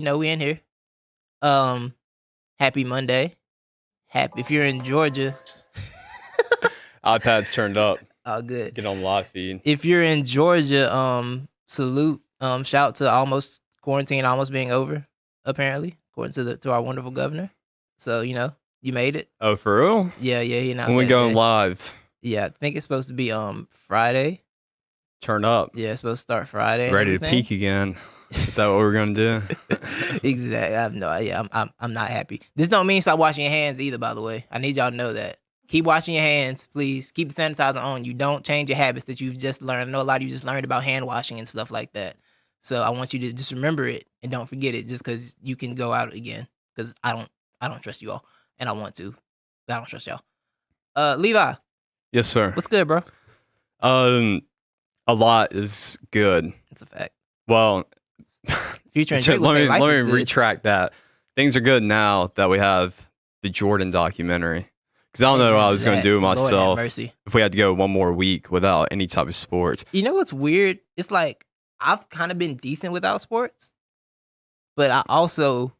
We in here. Um, Happy Monday. Happy if you're in Georgia. iPad's turned up. Oh, good. Get on live feed. If you're in Georgia, salute. Shout to almost quarantine almost being over. Apparently, according to our wonderful governor. So you made it. Oh, for real? Yeah, he announced. When we that going today. live? Yeah, I think it's supposed to be Friday. Turn up. Yeah, it's supposed to start Friday. and Ready to everything. peak again. Is that what we're gonna do? Exactly. I have no idea. I'm not happy. This don't mean stop washing your hands either. By the way, I need y'all to know that. Keep washing your hands, please. Keep the sanitizer on. You don't change your habits that you've just learned. I know a lot of you just learned about hand washing and stuff like that. So I want you to just remember it and don't forget it. Just because you can go out again. Because I don't trust you all, and I want to, but I don't trust y'all. Levi. Yes, sir. What's good, bro? A lot is good. That's a fact. Well, Future and so Drake would say life let is me good. retract that. Things are good now that we have the Jordan documentary. Because I don't know what I was going to do with Lord have myself mercy. if we had to go one more week without any type of sports. You know what's weird? It's like I've kind of been decent without sports, but I also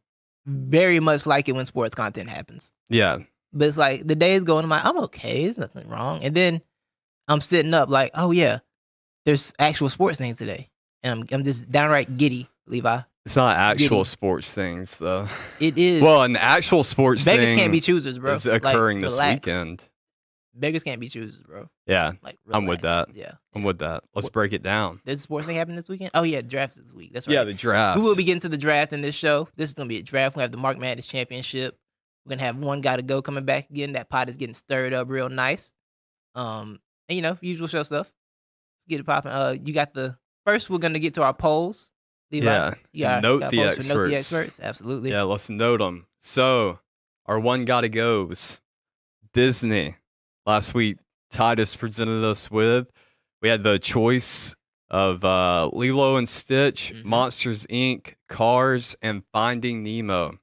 very much like it when sports content happens. Yeah. But it's like the days going, I'm okay. There's nothing wrong. And then I'm sitting up like, oh yeah, there's actual sports things today, and I'm just downright giddy, Levi. It's not actual Giddy. sports things, though. It is. Well, an actual sports beggars thing can't be choosers, bro. is occurring Like, this relax. weekend. Beggars can't be choosers, bro. Yeah, Like I'm with relax. that. Yeah, I'm with that. Let's break it down. There's a sports thing happening this weekend. Oh yeah, drafts this week. That's right. Yeah, the draft. We will be getting to the draft in this show. This is gonna be a draft. We have the Mark Madness Championship. We're gonna have one guy to go coming back again. That pot is getting stirred up real nice. And usual show stuff. Let's get it popping. You got the first. We're gonna get to our polls. Levi, Yeah. you got Note got the polls for Note the experts. experts. Absolutely. Yeah, let's note them. So, our one gotta goes. Disney. Last week, Titus presented us with. We had the choice of Lilo and Stitch, Mhm. Monsters Inc., Cars, and Finding Nemo.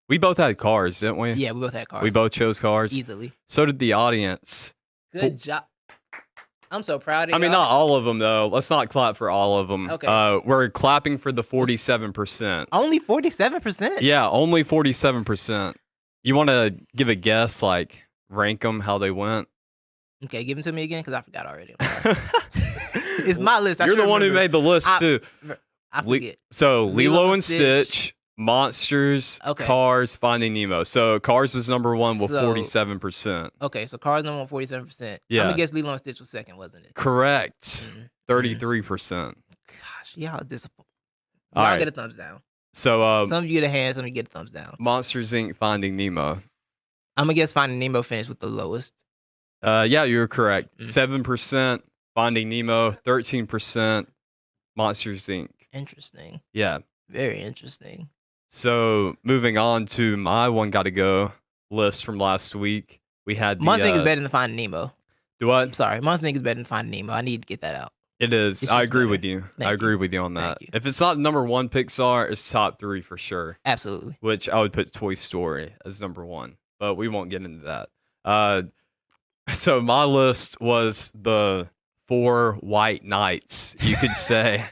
We both had Cars, didn't we? Yeah, we both had cars. We both chose Cars. easily. So did the audience. Good job. I'm so proud of you. I mean, not all of them, though. Let's not clap for all of them. Okay. We're clapping for the 47%. Only 47%. Yeah, only 47%. You want to give a guess, like rank them how they went? Okay, give them to me again because I forgot already. It's my list. I You're should the one who remember. made the list, too. I forget. So, Lilo Lilo and and Stitch, Monsters, Okay. Cars, Finding Nemo. So, Cars was number one with So- 47%. Okay, so Cars number 47%. Yeah. I'm gonna guess Lilo and Stitch was second, wasn't it? Correct. Mhm. 33%. Gosh, y'all disappointed. All Y'all right. get a thumbs down. So, Some of you get a hand, some of you get a thumbs down. Monsters Inc. Finding Nemo. I'm gonna guess Finding Nemo finished with the lowest. Yeah, you're correct. Mhm. 7% Finding Nemo, 13% Monsters Inc. Interesting. Yeah. Very interesting. So moving on to my one gotta go list from last week, we had the Monster Inc. is better than Finding Nemo. Do I'm what? sorry, Monster Inc. is better than Finding Nemo. I need to get that out. It is. It's I just agree better. with you. Thank I you. agree with you on that. Thank you. If it's not number one Pixar, it's top 3 for sure. Absolutely. Which I would put Toy Story as number 1, but we won't get into that. So my list was the 4 white knights, you could say,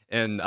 and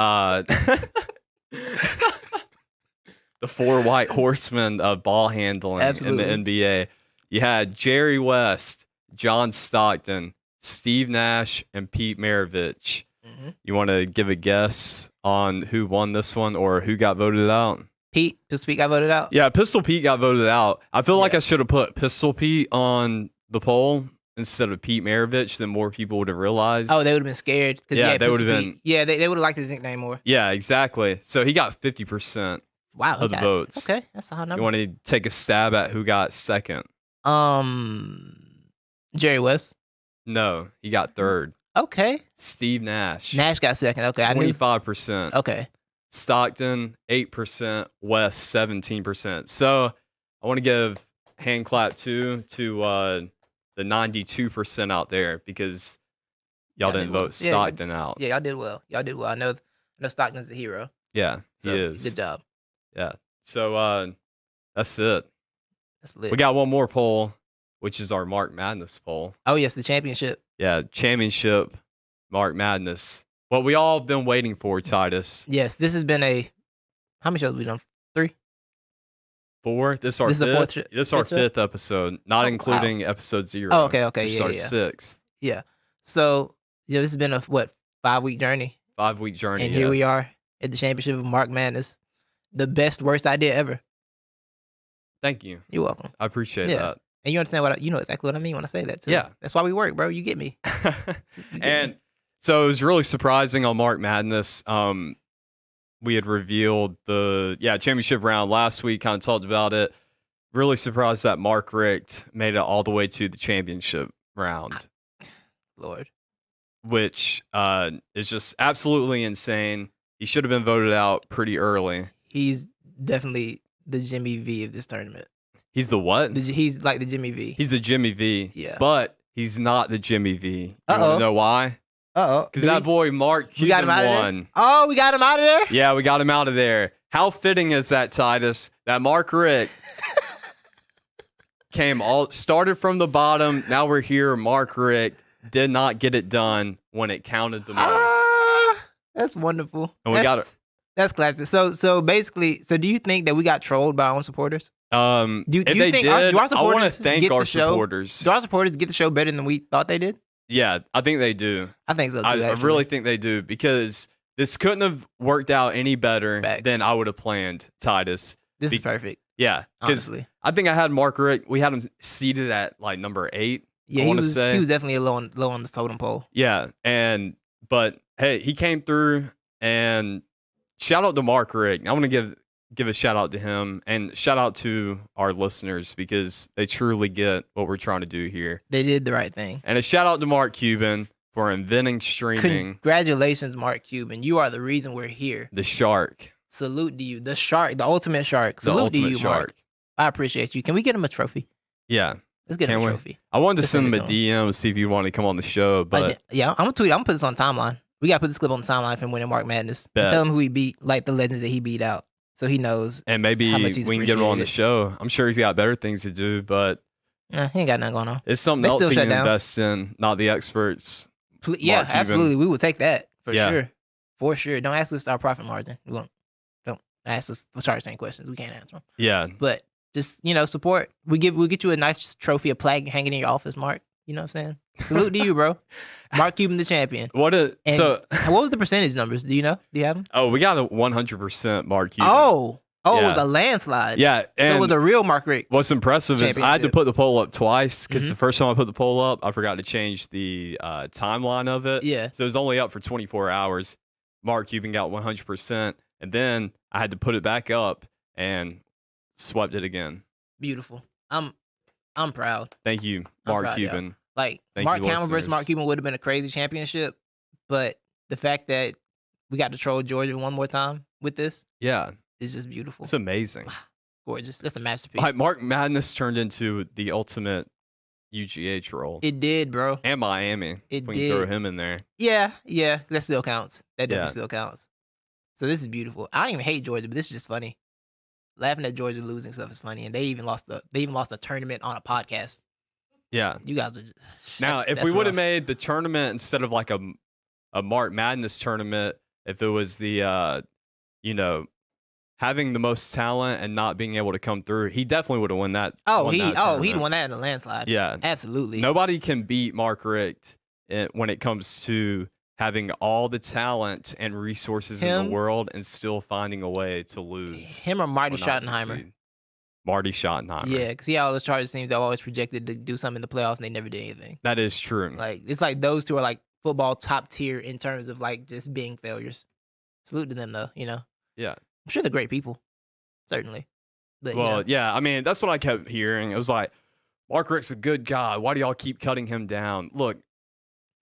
the 4 white horsemen of ball handling Absolutely. in the NBA. You had Jerry West, John Stockton, Steve Nash, and Pete Maravich. hmm You want to give a guess on who won this one or who got voted out? Pete, this week I voted out. Yeah, Pistol Pete got voted out. I feel like Yeah. I should have put Pistol Pete on the poll instead of Pete Maravich, then more people would have realized. Oh, they would have been scared. 'Cause, Yeah, they Pistol would've Pete- been- Yeah, they would have liked his nickname more. Yeah, exactly. So he got 50%. Wow. Of the votes. Okay, that's a high You number. want to take a stab at who got second? Jerry West. No, he got third. Okay. Steve Nash. Nash got second. Okay, I knew. 25%. Okay. Stockton, 8%. West, 17%. So I want to give hand clap to the 92% out there because y'all Y'all didn't did well. vote Yeah, Stockton out. Yeah, y'all did well. Y'all did well. I know Stockton's the hero. Yeah, he So, is. Good job. Yeah. So that's it. That's lit. We got one more poll, which is our Mark Madness poll. Oh yes, the championship. Yeah, championship Mark Madness. What we all been waiting for, Titus. Yes, this has been a How many shows we done? 3? 4. This is our This is the fifth. fourth This is our show? fifth episode, not Oh, including episode 0. Oh, okay, okay, Which is yeah, our yeah. 6th. Yeah. So this has been a 5-week journey, 5-week journey. and here we yes. are at the championship of Mark Madness, the best worst idea ever. Thank you. You're welcome. I appreciate Yeah. And you understand you know exactly what I mean when I say that too. Yeah. That's why we work, bro. You get me. that. You get And me. so it was really surprising on Mark Madness. We had revealed the championship round last week, kind of talked about it. Really surprised that Mark Richt made it all the way to the championship round, Lord. which is just absolutely insane. He should have been voted out pretty early. He's definitely the Jimmy V of this tournament. He's the what? He's like the Jimmy V. He's the Jimmy V. Yeah. But he's not the Jimmy V. You want Uh-oh. to know why? Uh-oh. Because that boy Mark We got him Cuban out of there? won. Oh, we got him out of there? Yeah, we got him out of there. How fitting is that, Titus? That Mark Richt started from the bottom. Now we're here. Mark Richt did not get it done when it counted the most. That's wonderful. And we got it. That's classic. So basically, do you think that we got trolled by our own supporters? If you they think did, our I want to supporters thank get our the show? supporters. Do our supporters get the show better than we thought they did? Yeah, I think they do. I think so too. I actually. really think they do because this couldn't have worked out any better Facts. than I would have planned, Titus. This is perfect. Yeah, because Honestly, I think I had Mark Richt. We had him seated at like number 8. yeah, I he wanna was say. he was definitely low on the totem pole. Yeah, but hey, he came through, and shout out to Mark Richt. I want to give a shout out to him and shout out to our listeners because they truly get what we're trying to do here. They did the right thing. And a shout out to Mark Cuban for inventing streaming. Congratulations, Mark Cuban. You are the reason we're here. The shark. Salute to you, the shark, the ultimate shark. The Salute ultimate to you, shark. Mark. I appreciate you. Can we get him a trophy? Yeah. Let's get him Can a we? trophy. I wanted to Let's send send him it a to DM and see if he wanted to come on the show, but Yeah, I'm gonna tweet. I'm gonna put this on timeline. We gotta put this clip on the timeline for him winning Mark Madness. And Bet. tell him who he beat, like the legends that he beat out, so he knows. and maybe how we much he's can get him on the appreciated. show. I'm sure he's got better things to do, but He ain't got nothing going on. it's something They else still he shut can down. invest in, not the experts. Yeah, Mark Cuban. absolutely. We will take that for Yeah. sure. For sure. Don't ask us our profit margin. We won't. Don't ask us Shark Tank questions. We can't answer them. Yeah. But just support. We'll get you a nice trophy, a plaque hanging in your office, Mark. You know what I'm saying? Salute to you, bro. Mark Cuban, the champion. What And what was the percentage numbers? Do you know? Do you have them? we got a 100% Mark Cuban. Oh, it was Yeah. a landslide. Yeah, So and it was a real Mark Richt. what's impressive is I had to Championship. put the poll up twice because Mhm. the first time I put the poll up, I forgot to change the timeline of it. Yeah. So it was only up for 24 hours. Mark Cuban got 100%, and then I had to put it back up and swept it again. Beautiful. I'm proud. Thank you, I'm Mark proud, y'all. Cuban. Like Thank Mark you, Hamill versus Mark listeners. Cuban would have been a crazy championship, but the fact that we got to troll Georgia one more time with this Yeah, is just beautiful. it's amazing. Gorgeous. That's a masterpiece. Like Mark Madness turned into the ultimate UGH role. It did, bro. And Miami. It we can throw did. him in there. Yeah, that still counts. That definitely Yeah. still counts. So this is beautiful. I don't even hate Georgia, but this is just funny. Laughing at Georgia losing stuff is funny, and they even lost a tournament on a podcast. Yeah. You guys are just Now, that's- if that's we would have rough. made the tournament instead of like a Mark Madness tournament, if it was the having the most talent and not being able to come through, he definitely would have won that. won that he'd tournament. won that in a landslide. Yeah. Absolutely. Nobody can beat Mark Richt when it comes to having all the talent and resources in Him- the world and still finding a way to lose. Him or Marty or not Schottenheimer. succeed. Marty Schottenheimer. Yeah, because he had all those Chargers teams that were always projected to do something in the playoffs and they never did anything. That is true. Like it's like those two are like football top tier in terms of like just being failures. Salute to them though, Yeah. I'm sure they're great people, certainly. But Well, yeah, I mean, that's what I kept hearing. It was like, Mark Richt's a good guy. Why do y'all keep cutting him down? Look,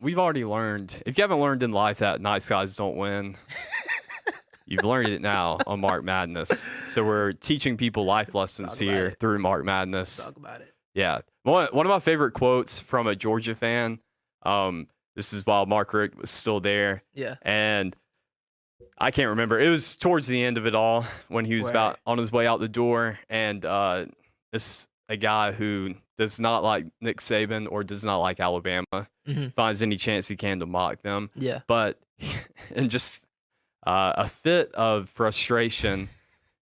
we've already learned. If you haven't learned in life that nice guys don't win, you've learned it now on Mark Madness. So we're teaching people life lessons talk about here it. through Mark Madness. talk about it. Yeah. One of my favorite quotes from a Georgia fan, this is while Mark Richt was still there, Yeah, and I can't remember. It was towards the end of it all when he was Right. about on his way out the door, and this a guy who does not like Nick Saban or does not like Alabama Mhm. finds any chance he can to mock them, yeah. but in just a fit of frustration,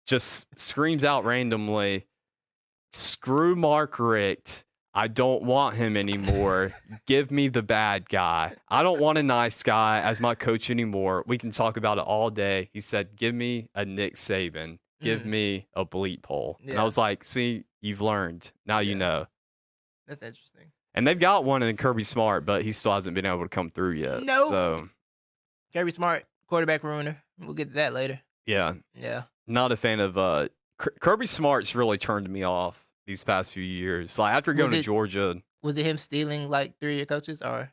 just screams out randomly, "Screw Mark Richt. I don't want him anymore. Give me the bad guy. I don't want a nice guy as my coach anymore. We can talk about it all day." He said, "Give me a Nick Saban. Give me a bleep hole." And I Yeah. was like, see, you've learned. Now you Yeah. know. That's interesting. And they've got one in Kirby Smart, but he still hasn't been able to come through yet. Nope. So, Kirby Smart, quarterback ruiner. We'll get to that later. yeah, Yeah. not a fan of Kirby Smart's really turned me off these past few years. Like after going to Georgia. Was it him stealing like 3 of your coaches or?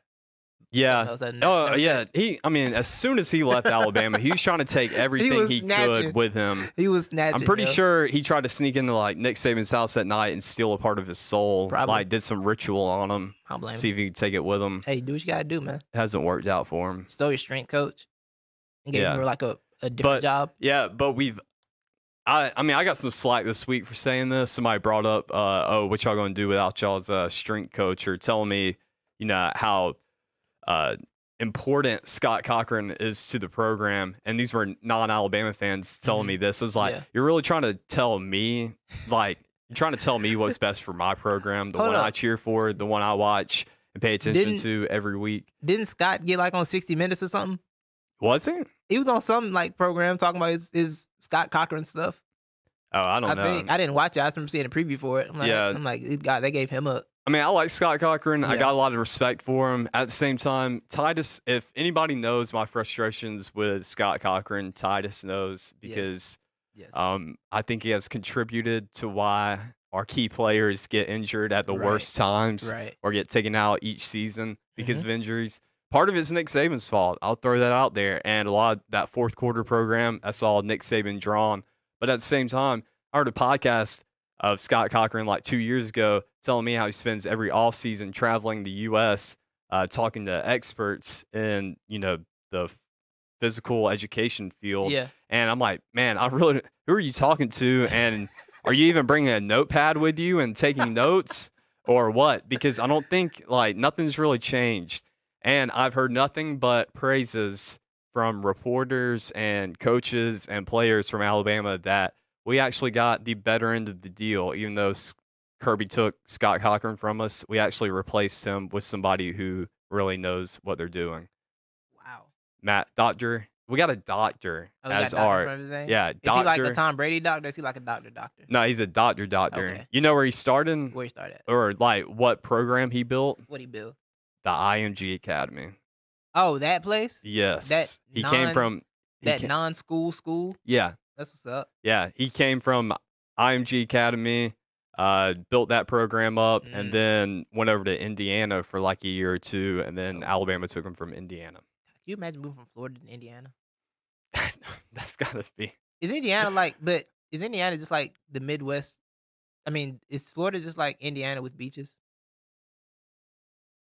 Yeah. Was that Oh, yeah. As soon as he left Alabama, he was trying to take everything he could with him. He was snatching. I'm pretty sure he tried to sneak into like Nick Saban's house at night and steal a part of his soul. Probably. Like did some ritual on him. I'll blame See him. if he could take it with him. Hey, do what you gotta do, man. It hasn't worked out for him. Stole your strength coach and gave him like a different job. Yeah, but I got some slack this week for saying this. Somebody brought up, what y'all gonna do without y'all's strength coach, or telling me, how important Scott Cochran is to the program. And these were non-Alabama fans telling me this. I was like, you're really trying to tell me, like, you're trying to tell me what's best for my program, the one I cheer for, the one I watch and pay attention to every week. Didn't Scott get like on 60 Minutes or something? Was he? He was on some like program talking about his Scott Cochran stuff. Oh, I don't know. I didn't watch it. I just remember seeing a preview for it. I'm like, they gave him a. I like Scott Cochran. Yeah. I got a lot of respect for him. At the same time, Titus, if anybody knows my frustrations with Scott Cochran, Titus knows, because yes. I think he has contributed to why our key players get injured at the worst times or get taken out each season because of injuries. Part of it's Nick Saban's fault. I'll throw that out there. And a lot of that fourth quarter program, that's all Nick Saban drawn. But at the same time, I heard a podcast of Scott Cochran like 2 years ago telling me how he spends every offseason traveling the U.S., talking to experts in, the physical education field. Yeah. And I'm like, man, who are you talking to? And are you even bringing a notepad with you and taking notes or what? Because I don't think, nothing's really changed. And I've heard nothing but praises from reporters and coaches and players from Alabama that we actually got the better end of the deal. Even though Kirby took Scott Cochran from us, we actually replaced him with somebody who really knows what they're doing. Wow. Matt, doctor. We got a doctor as our doctor. Is he like a Tom Brady doctor? Is he like a doctor? No, he's a doctor. Okay. You know where he started? Where he started? Or what program he built? What he built? The IMG Academy. Oh, that place? Yes. He came from non-school school? Yeah. That's what's up. Yeah. He came from IMG Academy, built that program up, and then went over to Indiana for like a year or two, and then Alabama took him from Indiana. Can you imagine moving from Florida to Indiana? That's gotta be. Is Indiana just like the Midwest? I mean, is Florida just like Indiana with beaches?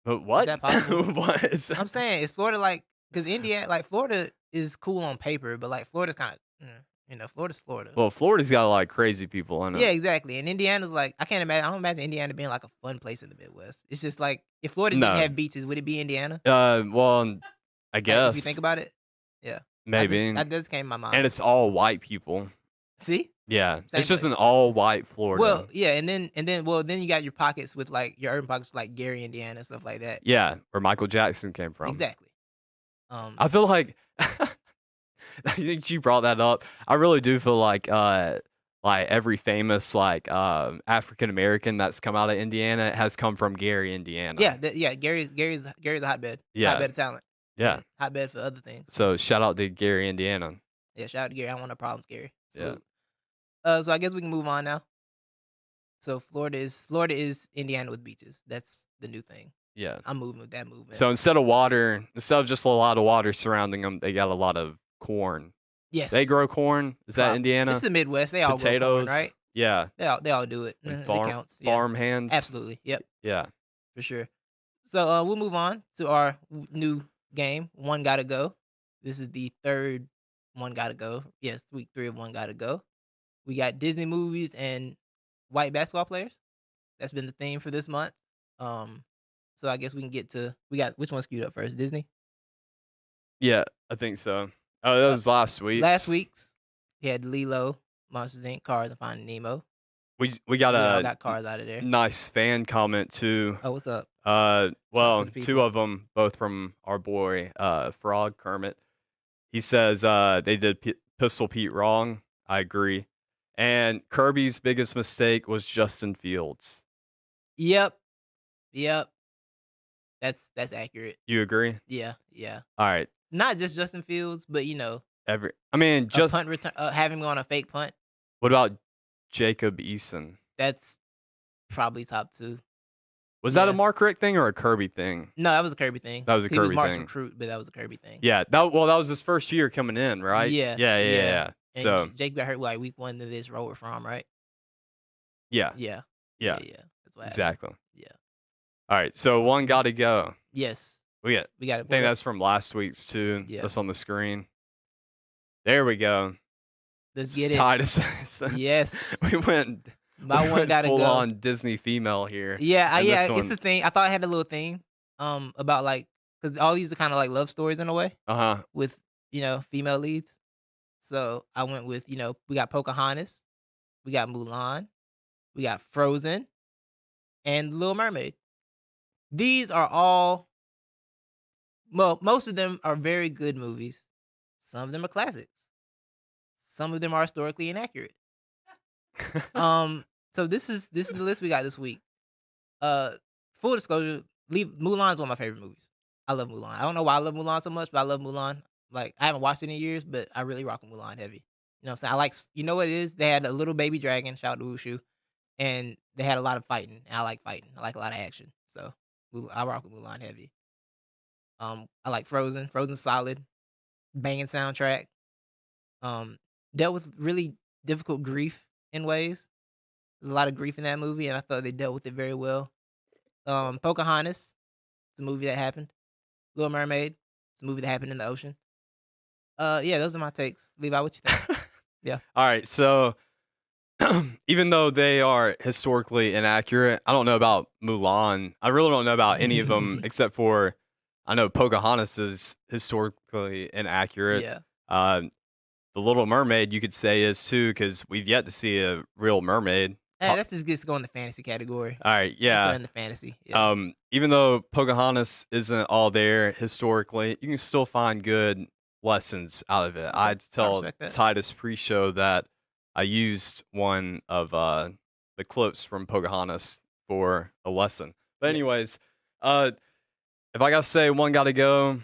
But what? Is that possible? What is that? I'm saying, is Florida like, because Indiana, like Florida is cool on paper, but like Florida's kind of, Florida's Florida. Well, Florida's got a lot of crazy people in it. Yeah, exactly. And Indiana's like, I don't imagine Indiana being like a fun place in the Midwest. It's just like, if Florida didn't have beaches, would it be Indiana? Well, I guess. If you think about it. Yeah. Maybe. That just came to my mind. And it's all white people. See? Yeah. It's just an all white Florida. Well, yeah, and then you got your pockets with like your urban pockets like Gary, Indiana, and stuff like that. Yeah, where Michael Jackson came from. Exactly. I feel like you brought that up. I really do feel like every famous African American that's come out of Indiana has come from Gary, Indiana. Yeah, Gary's a hotbed. Yeah. Hotbed of talent. Yeah. Hotbed for other things. So shout out to Gary, Indiana. Yeah, shout out to Gary. I don't want no problems, Gary. Yeah. So I guess we can move on now. So Florida is Indiana with beaches. That's the new thing. Yeah. I'm moving with that movement. So instead of just a lot of water surrounding them, they got a lot of corn. Yes. They grow corn. Is that Indiana? It's the Midwest. They all potatoes, grow corn, right? Yeah. They all do it. And It counts. Yeah. farm hands. Absolutely. Yep. Yeah. For sure. So we'll move on to our new game. One Gotta Go. This is the third One Gotta Go. Yes, week 3 of One Gotta Go. We got Disney movies and white basketball players. That's been the theme for this month. So I guess we can get to which one skewed up first? Disney? Yeah, I think so. Oh, that was last week. Last week's we had Lilo, Monsters Inc., Cars, and Finding Nemo. We got We all a got Cars out of there. nice fan comment too. Oh, what's up? Well, the two people. of them, both from our boy Frog Kermit. He says they did Pistol Pete wrong. I agree. And Kirby's biggest mistake was Justin Fields. Yep. That's accurate. You agree? Yeah. All right. Not just Justin Fields, but Just punt return, having him on a fake punt. what about Jacob Eason? That's probably top 2. Was that a Mark Richt thing or a Kirby thing? No, that was a Kirby thing. That was a He was Kirby Mark's thing. recruit, but that was a Kirby thing. Yeah, that was his first year coming in, right? Yeah. And So Jake got hurt like week 1 of this rower from, right? yeah, Yeah. yeah, That's what happened. exactly. Yeah. All right, so one got to go. Yes. We got. We got I it. think that's from last week's too. Yeah. That's on the screen. There we go. Let's get it. Titus. Yes. We went. My one gotta full go. on Disney female here. Yeah, And this it's one- the thing. I thought I had a little theme about like, because all these are kind of like love stories in a way with female leads. So I went with we got Pocahontas, we got Mulan, we got Frozen, and Little Mermaid. These are all, well, most of them are very good movies. Some of them are classics. Some of them are historically inaccurate. So this is the list we got this week. Full disclosure, Mulan's one of my favorite movies. I love Mulan. I don't know why I love Mulan so much, but I love Mulan. Like, I haven't watched it in years, but I really rock with Mulan heavy. You know what I'm saying? I like, you know what it is? They had a little baby dragon, shout out to Wushu, and they had a lot of fighting. And I like fighting. I like a lot of action. So I rock with Mulan heavy. I like Frozen. Frozen's solid. Banging soundtrack. Dealt with really difficult grief in ways. There's a lot of grief in that movie, and I thought they dealt with it very well. Pocahontas, it's a movie that happened. Little Mermaid, it's a movie that happened in the ocean. Yeah, those are my takes. Levi, what you think? Yeah. All right, so even though they are historically inaccurate, I don't know about Mulan. I really don't know about any of them except for I know Pocahontas is historically inaccurate. Yeah. The Little Mermaid, you could say, is too, because we've yet to see a real mermaid. Hey, that's just gets to go in the fantasy category. All right, Just yeah. in the fantasy. Yeah. Even though Pocahontas isn't all there historically, you can still find good lessons out of it. Okay, I'd I tell respect that. Titus pre-show that I used one of the clips from Pocahontas for a lesson. But Yes. anyways, if I gotta say one gotta go,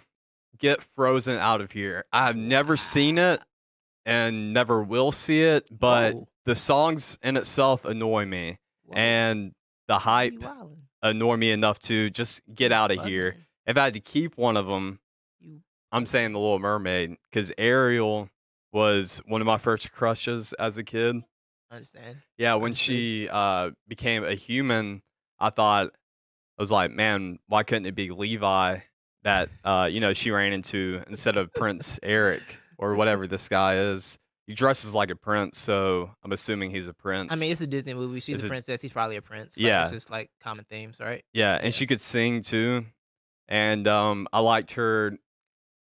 get Frozen out of here. I've never seen it and never will see it, but Whoa. the songs in itself annoy me, Whoa. and the You hype wildin'. annoy me enough to just get out of here. Bugging. If I had to keep one of them, You I'm saying The Little Mermaid, because Ariel was one of my first crushes as a kid. understand. Yeah, when Understood. she became a human, I was like, man, why couldn't it be Levi that she ran into instead of Prince Eric or whatever this guy is? He dresses like a prince, so I'm assuming he's a prince. I mean, it's a Disney movie. She's It's a a- princess. He's probably a prince. Like, Yeah. It's just like common themes, right? Yeah, and Yeah. she could sing too. And I liked her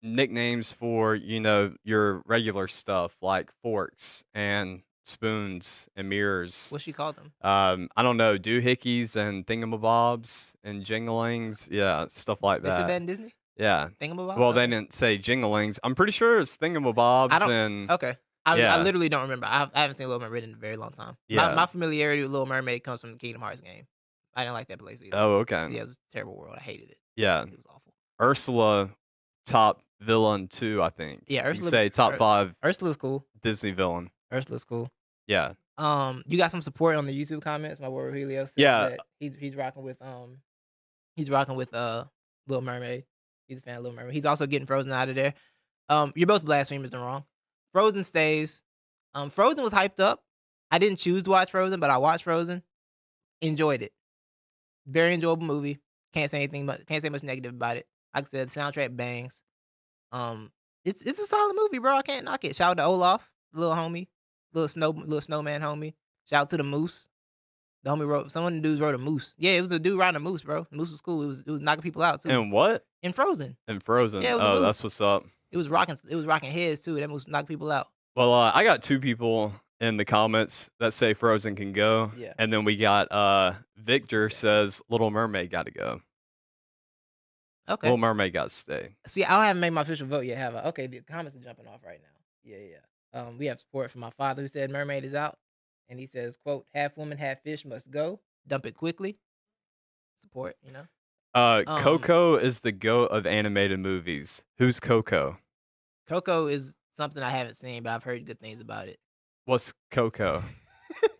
nicknames for, your regular stuff like forks and spoons and mirrors. What she called them? I don't know, doohickeys and thingamabobs and jinglings. Yeah, stuff like They said that that. in Disney? Yeah. Thingamabobs? Well, they Okay. didn't say jinglings. I'm pretty sure it's thingamabobs I don't- and Okay. I Yeah. literally don't remember. I haven't seen Little Mermaid in a very long time. Yeah. My familiarity with Little Mermaid comes from the Kingdom Hearts game. I didn't like that place either. Oh, okay. Yeah, it was a terrible world. I hated it. Yeah. It was awful. Ursula, top villain too, I think. Yeah, You could Ursula- say top Ur- 5 Ursula's cool. Disney villain. Ursula's cool. Yeah. You got some support on the YouTube comments. My boy Helio said Yeah. that he's rocking with Little Mermaid. He's a fan of Little Mermaid. He's also getting Frozen out of there. You're both blasphemers and wrong. Frozen stays. Frozen was hyped up. I didn't choose to watch Frozen, but I watched Frozen. Enjoyed it. Very enjoyable movie. Can't say much negative about it. Like I said, the soundtrack bangs. It's a solid movie, bro. I can't knock it. Shout out to Olaf, little homie, little snowman homie. Shout out to the moose. The homie some of the dudes wrote a moose. Yeah, it was a dude riding a moose, bro. The moose was cool. It was knocking people out too. And what? In Frozen. And Frozen. Yeah, it was a Oh, moose. that's what's up. It was rocking heads too. That moose knocked people out. Well, I got 2 people in the comments that say Frozen can go. Yeah. And then we got Victor says Little Mermaid got to go. Okay. Little Mermaid got to stay. See, I haven't made my official vote yet, have I? Okay, the comments are jumping off right now. Yeah. We have support from my father who said Mermaid is out, and he says, "quote Half woman, half fish must go. Dump it quickly." Support, you know. Coco is the goat of animated movies. Who's Coco? Coco is something I haven't seen, but I've heard good things about it. What's Coco?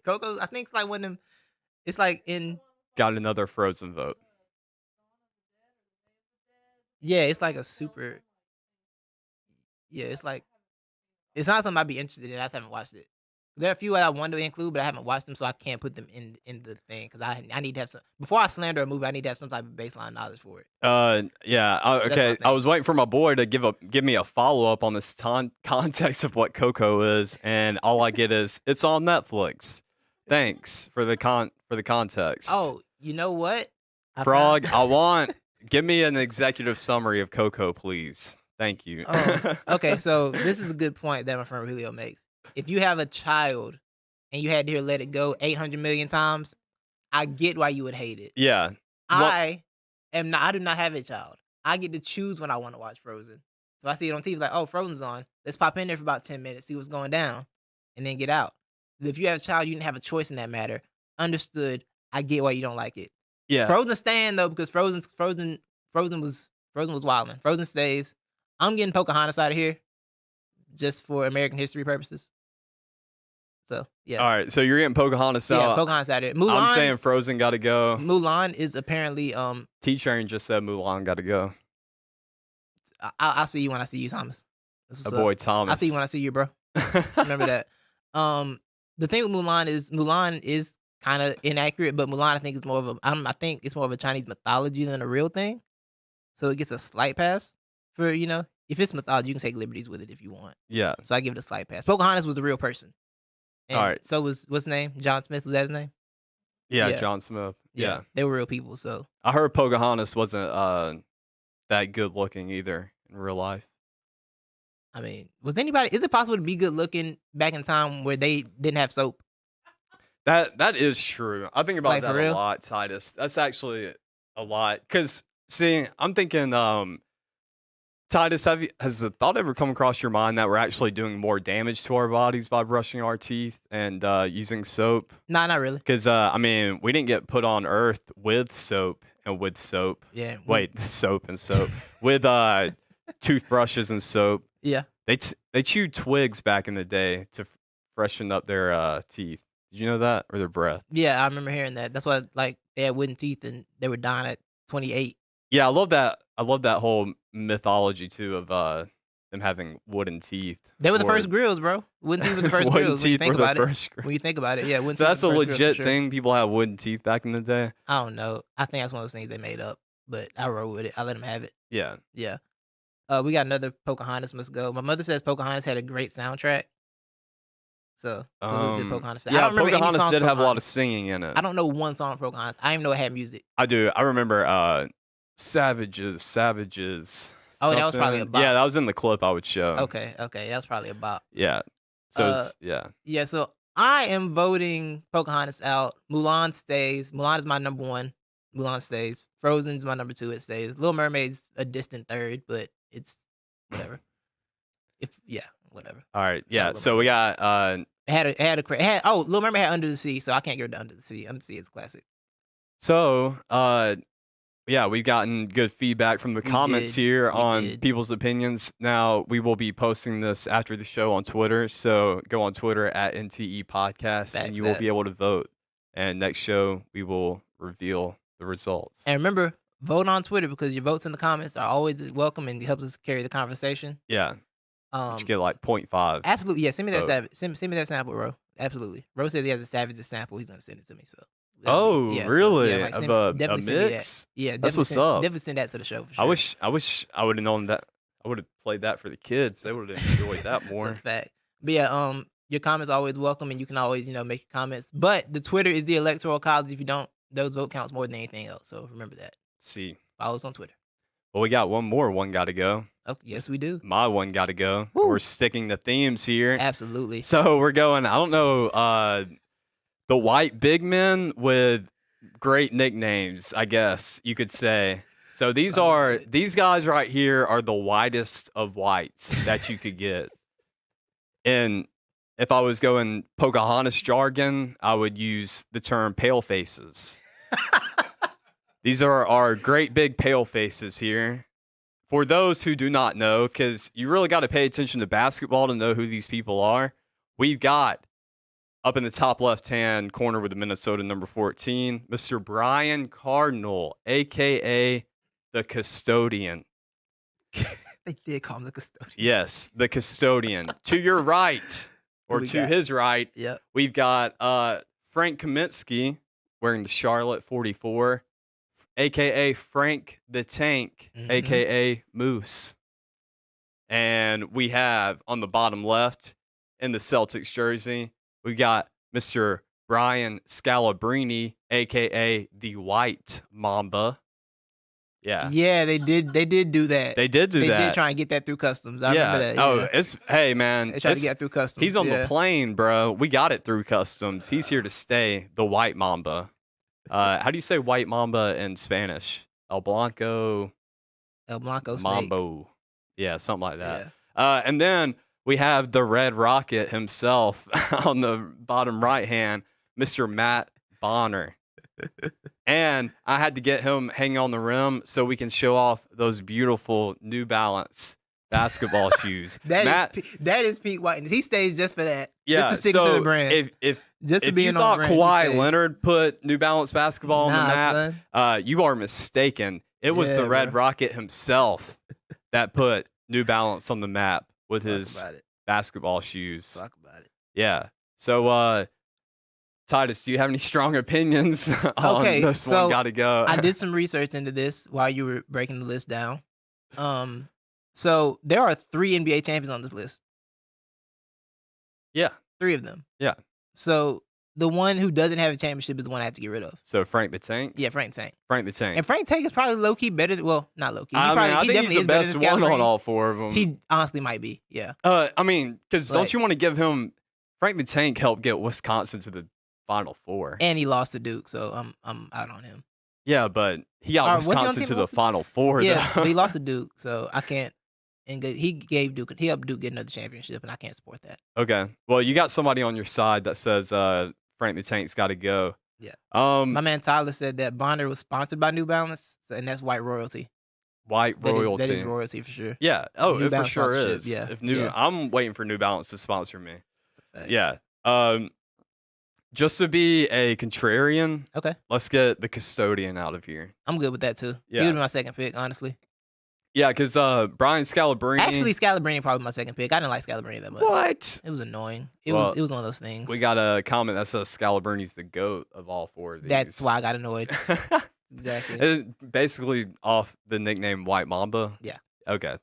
Coco, I think it's like one of them. It's like in. Got another Frozen vote. Yeah, it's like a super. Yeah, it's like. It's not something I'd be interested in. I just haven't watched it. There are a few that I want to include, but I haven't watched them, so I can't put them in the thing because I need to have some. Before I slander a movie, I need to have some type of baseline knowledge for it. Yeah. Okay. I was waiting for my boy to give me a follow up on this context of what Coco is, and all I get is it's on Netflix. Thanks for the context. Oh, you know what? Frog, give me an executive summary of Coco, please. Thank you. Okay, so this is a good point that my friend Julio makes. If you have a child and you had to hear Let It Go 800 million times, I get why you would hate it. Yeah. I do not have a child. I get to choose when I want to watch Frozen. So I see it on TV like, oh, Frozen's on. Let's pop in there for about 10 minutes, see what's going down, and then get out. If you have a child, you didn't have a choice in that matter. Understood. I get why you don't like it. Yeah. Frozen stand though, because Frozen was wilding. Frozen stays. I'm getting Pocahontas out of here just for American history purposes. So, yeah. All right. So you're getting Pocahontas out. Yeah, Pocahontas out of here. Mulan, I'm saying Frozen got to go. Mulan is apparently T-Train just said Mulan got to go. I'll see you when I see you, Thomas. Boy Thomas. I'll see you when I see you, bro. Just remember that. The thing with Mulan is kind of inaccurate, but Mulan I think is more of I think it's more of a Chinese mythology than a real thing. So it gets a slight pass. For, if it's mythology, you can take liberties with it if you want. Yeah. So I give it a slight pass. Pocahontas was a real person. And all right. So what's his name? John Smith, was that his name? Yeah. John Smith. Yeah. They were real people, so. I heard Pocahontas wasn't that good looking either in real life. I mean, is it possible to be good looking back in time where they didn't have soap? That is true. I think about that a lot, Titus. That's actually a lot. Because, see, I'm thinking, Titus, has the thought ever come across your mind that we're actually doing more damage to our bodies by brushing our teeth and using soap? Nah, not really. Because, we didn't get put on Earth with soap and with soap. Yeah. Wait, soap and soap. With toothbrushes and soap. Yeah. They chewed twigs back in the day to freshen up their teeth. Did you know that? Or their breath? Yeah, I remember hearing that. That's why, they had wooden teeth and they were dying at 28. Yeah, I love that. I love that whole mythology too of them having wooden teeth. They were the first grills, bro. Wooden teeth were the first grills. When you think about it. When you think about it, yeah. So that's a legit thing. People had wooden teeth back in the day. I don't know. I think that's one of those things they made up, but I roll with it. I let them have it. Yeah. Yeah. We got another Pocahontas must go. My mother says Pocahontas had a great soundtrack. So salute to Pocahontas. Yeah, I don't remember Pocahontas did have a lot of singing in it. I don't know one song from Pocahontas. I didn't even know it had music. I do. I remember Savages. Oh, that was probably a bop. Yeah, that was in the clip I would show. Okay, that was probably a bop. Yeah. So yeah. Yeah, so I am voting Pocahontas out. Mulan stays. Mulan is my number one. Mulan stays. Frozen's my number two. It stays. Little Mermaid's a distant third, but it's whatever. Whatever. All right. Yeah. So we got Little Mermaid had Under the Sea, so I can't get rid of Under the Sea. Under the Sea is a classic. So yeah, we've gotten good feedback from the comments here on people's opinions. Now, we will be posting this after the show on Twitter. So go on Twitter at NTE Podcast, and you will be able to vote. And next show, we will reveal the results. And remember, vote on Twitter because your votes in the comments are always welcome and helps us carry the conversation. Yeah. You get like 0.5. Absolutely. Yeah, send me that savage. Send me that sample, bro. Absolutely. Bro said he has a Savage's sample. He's going to send it to me. So. Really? So, yeah, a mix? Yeah, that's what's up. Definitely send that to the show for sure. I wish I would have known that. I would have played that for the kids. They would have enjoyed that more. That's a fact. But yeah, your comments are always welcome, and you can always, make your comments. But the Twitter is the Electoral College. If you don't, those vote counts more than anything else. So remember that. See. Follow us on Twitter. Well, we got one more. One got to go. Oh, yes, we do. My one got to go. Woo. We're sticking to themes here. Absolutely. So we're going, I don't know, the white big men with great nicknames, I guess you could say. So these guys right here are the whitest of whites that you could get. And if I was going Pocahontas jargon, I would use the term pale faces. These are our great big pale faces here. For those who do not know, because you really got to pay attention to basketball to know who these people are, we've got up in the top left-hand corner with the Minnesota number 14, Mr. Brian Cardinal, a.k.a. the Custodian. They did call him the Custodian. Yes, the Custodian. To your right, or to his right, yep, we've got Frank Kaminsky wearing the Charlotte 44, a.k.a. Frank the Tank, a.k.a. Moose. And we have on the bottom left in the Celtics jersey, we got Mr. Brian Scalabrine, a.k.a. the White Mamba. Yeah. Yeah, they did do that. They did do that. They did try and get that through customs. I remember that. Yeah. Hey, man. They tried to get through customs. He's on the plane, bro. We got it through customs. He's here to stay, the White Mamba. How do you say White Mamba in Spanish? El Blanco Snake. Mambo. Yeah, something like that. Yeah. And then we have the Red Rocket himself on the bottom right hand, Mr. Matt Bonner. And I had to get him hanging on the rim so we can show off those beautiful New Balance basketball shoes. That is Pete White. He stays just for that. Yeah, just for sticking to the brand. If being you thought on Kawhi Leonard put New Balance basketball on the map, son. You are mistaken. It was the Red Rocket himself that put New Balance on the map with his basketball shoes. Talk about it. Yeah. So, Titus, do you have any strong opinions on this one? Gotta go. I did some research into this while you were breaking the list down. So there are 3 NBA champions on this list. Yeah. 3 of them. Yeah. So the one who doesn't have a championship is the one I have to get rid of. So Frank the Tank? Yeah, Frank the Tank. Frank the Tank. And Frank the Tank is probably low-key better than, well, not low-key. I think he's the best one on all 4 of them. He honestly might be, yeah. I mean, because don't you want to give him... Frank the Tank helped get Wisconsin to the Final 4. And he lost to Duke, so I'm out on him. Yeah, but he got Wisconsin to the Final 4, yeah, but he lost to Duke, so I can't... And he helped Duke get another championship, and I can't support that. Okay. Well, you got somebody on your side that says Frank the Tank's got to go. Yeah. My man Tyler said that Bonner was sponsored by New Balance, and that's white royalty. White royalty. That is royalty for sure. Yeah. Oh, it for sure is. Yeah. I'm waiting for New Balance to sponsor me. Yeah. Just to be a contrarian, okay, let's get the Custodian out of here. I'm good with that too. Yeah. He would be my second pick, honestly. Yeah, because Brian Scalabrine. Actually, Scalabrine probably my second pick. I didn't like Scalabrine that much. What? It was annoying. It was one of those things. We got a comment that says Scalabrine's the GOAT of all 4 of these. That's why I got annoyed. Exactly. It's basically off the nickname White Mamba. Yeah. Okay.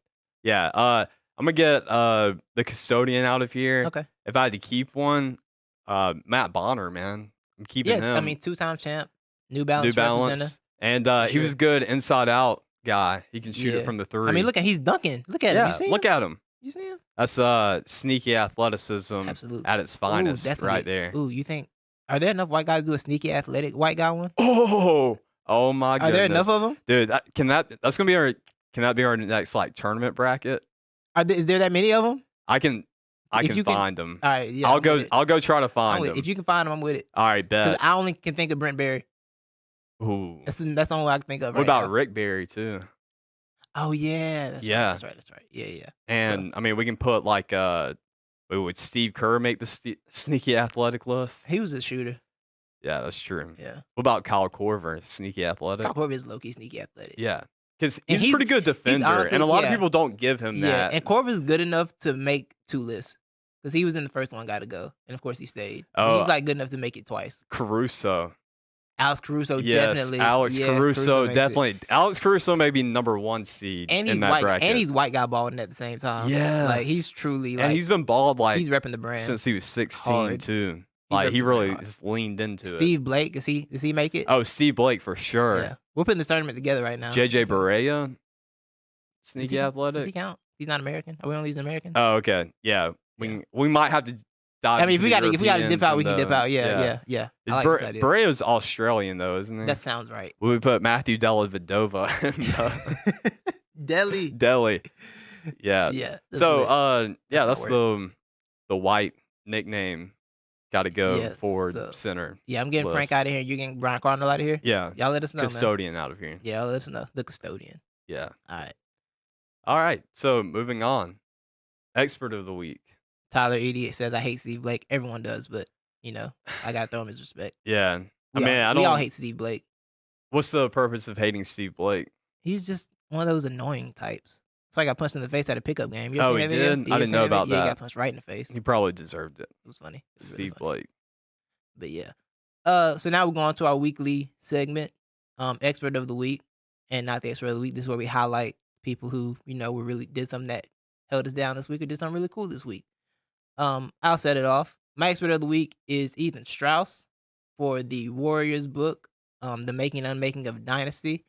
Yeah. I'm gonna get the Custodian out of here. Okay. If I had to keep one, Matt Bonner, man. I'm keeping him. I mean, 2-time champ, New Balance. And he was good inside out guy. He can shoot it from the 3. I mean, look at he's dunking. Look at him. You see him? Look at him. You see him? That's sneaky athleticism at its finest. That's right there. Ooh, you think are there enough white guys to do a sneaky athletic white guy one? Oh my goodness. Are there enough of them? Dude, can that be our next like tournament bracket? Is there that many of them? I can find them. All right, yeah. I'll go try to find them. If you can find them, I'm with it. All right, bet. I only can think of Brent Berry. Ooh. That's the only one I can think of. What about Rick Barry too? Oh yeah, that's right. Yeah. And I mean, we can put like would Steve Kerr make the sneaky athletic list? He was a shooter. Yeah, that's true. Yeah. What about Kyle Korver, sneaky athletic? Kyle Korver is low-key sneaky athletic. Yeah. Because he's a pretty good defender, honestly, and a lot of people don't give him that. And Korver's good enough to make 2 lists. Because he was in the first one, got to go. And of course, he stayed. Oh, he's like good enough to make it twice. Caruso. Alex Caruso, definitely. Alex Caruso, definitely. Alex Caruso may be number 1 seed in that bracket. And he's white guy balling at the same time. Yeah. Like, he's truly like. And he's been balled like. He's repping the brand. Since he was 16, too. Like, he really just leaned into it. Steve Blake, does he make it? Oh, Steve Blake for sure. Yeah. We're putting this tournament together right now. JJ Barea. Sneaky Does Athletic. he count? He's not American. Are we only using Americans? Oh, okay. Yeah. We might have to dive I mean, into if we gotta dip out, we can dip out. Yeah. I Is like this idea. Barreo's Australian though, isn't he? That sounds right. Will we put Matthew Dellavedova in Delhi. Delhi? Yeah. Yeah. So That's that's not the white nickname. Got to go Yeah, forward so- center. Yeah, I'm getting Frank list. out of here. You getting Brian Cardinal out of here? Yeah. Y'all let us know, man. Custodian out of here. Yeah, y'all let us know. The custodian. Yeah. All right. All right. So moving on. Expert of the week. Tyler Idiot says I hate Steve Blake. Everyone does, but I gotta throw him his respect. Yeah. We all hate Steve Blake. What's the purpose of hating Steve Blake? He's just one of those annoying types. So I got punched in the face at a pickup game. You ever Oh, seen he that video? did? You I ever didn't seen know that video? about Yeah, he that. got punched right in the face. He probably deserved it. It was funny. It was really Steve funny. Blake. But yeah. So now we're going to our weekly segment, expert of the week, and not the expert of the week. This is where we highlight people who we really did something that held us down this week or did something really cool this week. I'll set it off. My expert of the week is Ethan Strauss for the Warriors book, The Making and Unmaking of Dynasty.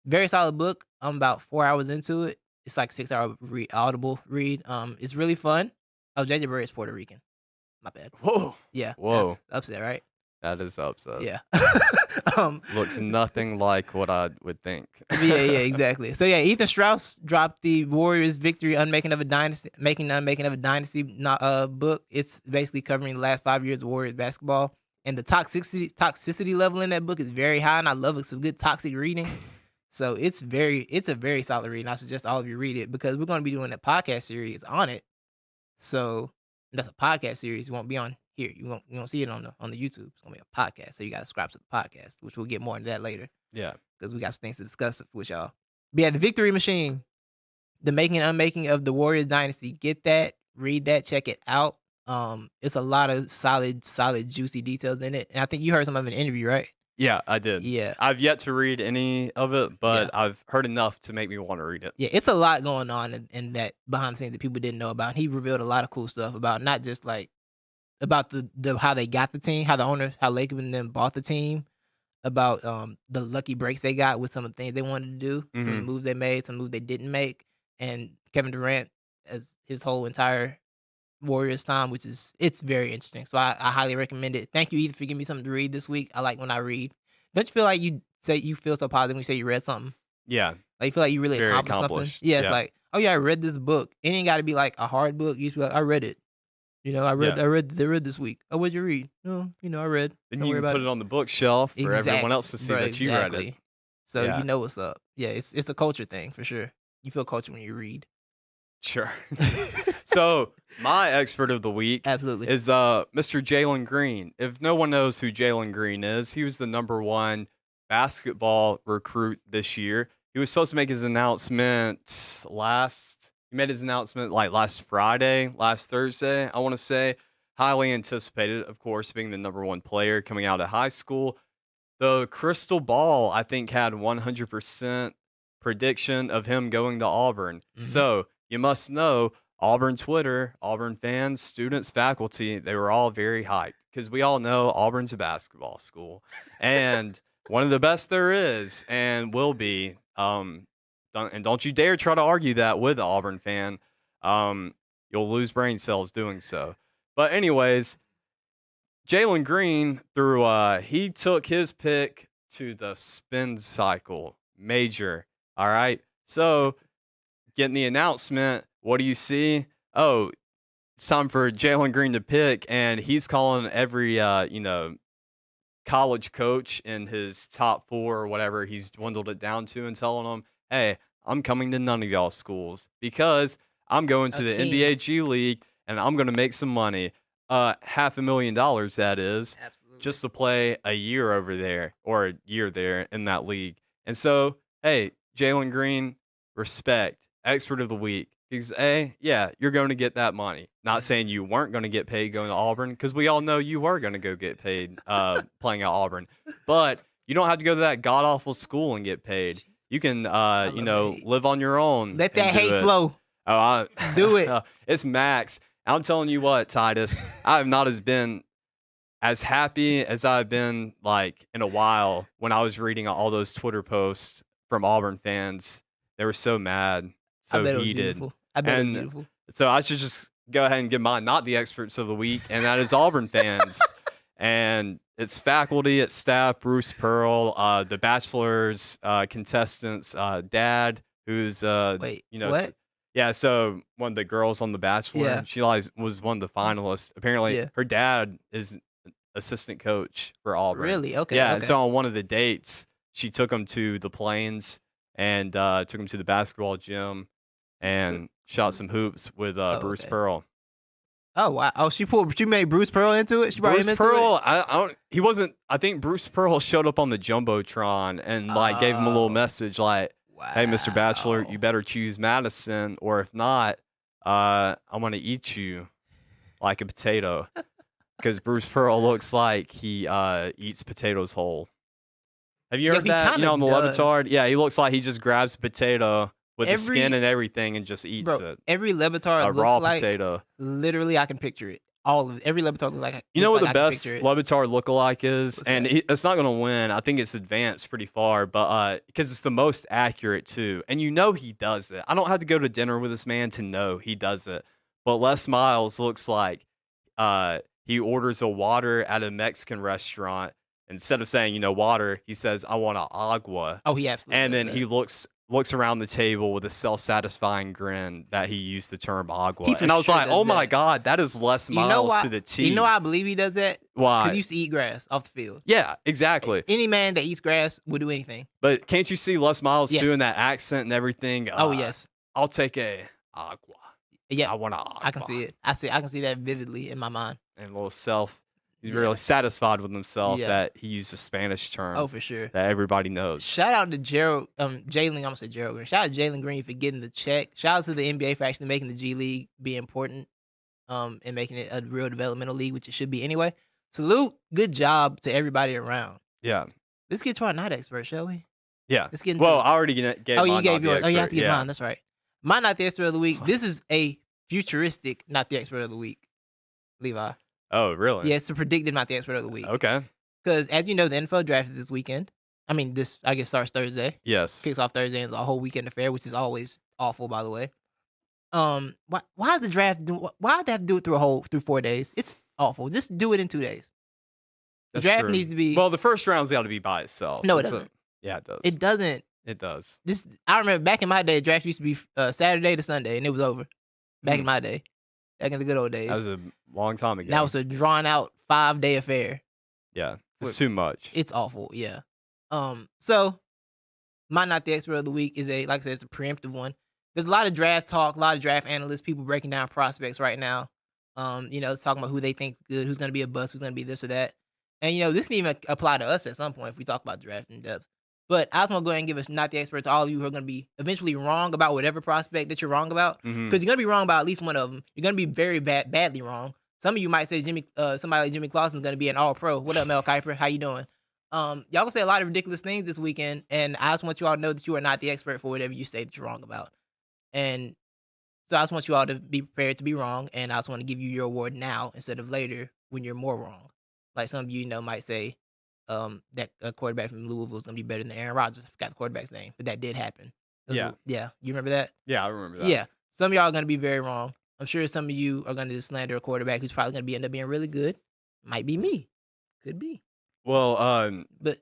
Very solid book. I'm about 4 hours into it. It's like 6 hour audible read. It's really fun. Oh, JJ Barrett is Puerto Rican. My bad. Whoa. Yeah. Whoa. That's upset, right? That is upset. Yeah. Looks nothing like what I would think. yeah, exactly. So yeah, Ethan Strauss dropped the Warriors Victory Unmaking of a Dynasty, Making and Unmaking of a Dynasty book. It's basically covering the last 5 years of Warriors basketball, and the toxicity level in that book is very high, and I love some good toxic reading. So it's a very solid read, and I suggest all of you read it because we're going to be doing a podcast series on it. So that's a podcast series. It won't be on here. You won't see it on the YouTube. It's gonna be a podcast, so you gotta subscribe to the podcast, which we'll get more into that later. Yeah. Because we got some things to discuss with y'all. But yeah, the Victory Machine, The Making and Unmaking of the Warriors Dynasty. Get that, read that, check it out. It's a lot of solid, juicy details in it. And I think you heard some of it in an interview, right? Yeah, I did. Yeah. I've yet to read any of it, but I've heard enough to make me want to read it. Yeah, it's a lot going on in that behind the scenes that people didn't know about. He revealed a lot of cool stuff about not just like about the how they got the team, how the owners, how Lacob and them bought the team, about the lucky breaks they got with some of the things they wanted to do, some of the moves they made, some moves they didn't make, and Kevin Durant as his whole entire Warriors time, it's very interesting. So I highly recommend it. Thank you, Ethan, for giving me something to read this week. I like when I read. Don't you feel like you say you feel so positive when you say you read something? Yeah. Like you feel like you really Very accomplished something? accomplished. Yeah, it's Yeah. like, oh yeah, I read this book. It ain't gotta be like a hard book. You just be like, I read it. I read this week. Oh, what'd you read? Oh, I read. Then Don't you worry can about put it on the bookshelf for everyone else to see Bro, that you read it. exactly. So Yeah. you know what's up. Yeah, it's a culture thing for sure. You feel culture when you read. Sure. So my expert of the week Absolutely. is Mr. Jalen Green. If no one knows who Jalen Green is, he was the #1 basketball recruit this year. He was supposed to make his announcement he made his announcement like last Thursday, I want to say. Highly anticipated, of course, being the #1 player coming out of high school. The crystal ball, I think, had 100% prediction of him going to Auburn. Mhm. So you must know Auburn Twitter, Auburn fans, students, faculty, they were all very hyped because we all know Auburn's a basketball school and one of the best there is and will be. Don't you dare try to argue that with an Auburn fan. You'll lose brain cells doing so. But anyways, Jalen Green he took his pick to the spin cycle major. All right. So getting the announcement, what do you see? Oh, it's time for Jalen Green to pick, and he's calling every college coach in his top 4 or whatever he's dwindled it down to and telling them, hey, I'm coming to none of y'all schools because I'm going to the NBA G League and I'm going to make some money. $500,000, that is, Absolutely. just to play a year over there or a year there in that league. And so, hey, Jalen Green, respect, expert of the week. Because you're going to get that money. Not saying you weren't going to get paid going to Auburn, because we all know you were going to go get paid playing at Auburn. But you don't have to go to that god awful school and get paid. You can live on your own. Let that and do hate it. flow. Oh, Do it. It's Max. I'm telling you what, Titus, I have not been as happy as I've been like in a while when I was reading all those Twitter posts from Auburn fans. They were so mad. I so bet it was heated. beautiful. I bet it was And beautiful. so I should just go ahead and give mine, not the experts of the week, and that is Auburn fans. And it's faculty, it's staff, Bruce Pearl, the Bachelor's contestants, dad, who's Wait, you know, what? yeah. So one of the girls on The Bachelor, Yeah. she was one of the finalists. Apparently, Yeah. her dad is assistant coach for Auburn. Really? Okay. Yeah. Okay. And so on one of the dates, she took him to the Plains and took him to the basketball gym and shot some hoops with Bruce okay. Pearl. Oh wow! Oh, she made Bruce Pearl into it. She brought him Bruce into Pearl, it. I don't. He wasn't. I think Bruce Pearl showed up on the jumbotron and like gave him a little Oh. message like, Wow. "Hey, Mr. Bachelor, you better choose Madison, or if not, I'm gonna eat you like a potato." Because Bruce Pearl looks like he eats potatoes whole. Have you Yeah, heard he that? You know, on the kinda does. Levitard, yeah, he looks like he just grabs a potato with the skin Every- and everything and just eats Bro, it. every A Levitard looks raw like potato. literally. I can picture it. All of it. Every Levitard looks like. You know what looks the like I can best picture it. Levitard lookalike is? What's And that? it's not going to win. I think it's advanced pretty far, but because it's the most accurate too. And you know he does it. I don't have to go to dinner with this man to know he does it. But Les Miles looks like he orders a water at a Mexican restaurant. Instead of saying, water, he says, "I want an agua." Oh, he absolutely. And does then that. he looks around the table with a self-satisfying grin that he used the term agua. He for And I was sure like, does "Oh my that. God, that is Les You know Miles why? to the T." You know why I believe he does that? Why? Because he used to eat grass off the field. Yeah, exactly. Any man that eats grass would do anything. But can't you see Les Miles Yes. too in that accent and everything? Oh yes. I'll take a agua. Yeah. I want a agua. I can see it. I can see that vividly in my mind. And a little self. He's Yeah. really satisfied with himself Yeah. that he used a Spanish term Oh, for sure. that everybody knows. Shout out to Jalen. I'm gonna say Gerald Green. Shout out to Jalen Green for getting the check. Shout out to the NBA for actually making the G League be important. And making it a real developmental league, which it should be anyway. Salute. Good job to everybody around. Yeah. Let's get to our night expert, shall we? Yeah. Let's get into Well, it. I already gave Oh, mine, you gave not the yours. Oh, you have expert. to give Yeah. mine. That's right. My not the expert of the week. This is a futuristic not the expert of the week. Levi. Oh, really? Yeah, it's a predictive not the expert of the week. Okay. Because as you know, the NFL draft is this weekend. I mean, this I guess starts Thursday. Yes. Kicks off Thursday and it's a whole weekend affair, which is always awful, by the way. Why is the draft? Why they have to do it through 4 days? It's awful. Just do it in 2 days. The That's draft true. needs to be. Well, the first round's got to be by itself. No, it That's doesn't. Yeah, it does. It doesn't. It does. I remember back in my day, draft used to be Saturday to Sunday, and it was over. Back in Mm. my day, back in the good old days. That was a long time ago. Now it's a drawn out 5-day affair. Yeah. It's Wait. too much. It's awful. Yeah. So my not the expert of the week is like I said, it's a preemptive one. There's a lot of draft talk, a lot of draft analysts, people breaking down prospects right now. It's talking about who they think's good, who's gonna be a bust, who's gonna be this or that. And this can even apply to us at some point if we talk about draft in depth. But I just want to go ahead and give us not the expert to all of you who are going to be eventually wrong about whatever prospect that you're wrong about. Mhm. Because you're going to be wrong about at least one of them. You're going to be very badly wrong. Some of you might say somebody like Jimmy Clausen's going to be an all-pro. What up, Mel Kiper? How you doing? Y'all gonna say a lot of ridiculous things this weekend, and I just want you all to know that you are not the expert for whatever you say that you're wrong about. And so I just want you all to be prepared to be wrong, and I just want to give you your award now instead of later when you're more wrong. Like some of you might say that a quarterback from Louisville is gonna be better than Aaron Rodgers. I forgot the quarterback's name, but that did happen. Yeah. Yeah. You remember that? Yeah, I remember that. Yeah. Some of y'all are gonna be very wrong. I'm sure some of you are gonna just slander a quarterback who's probably gonna end up being really good. Might be me. Could be. Well, But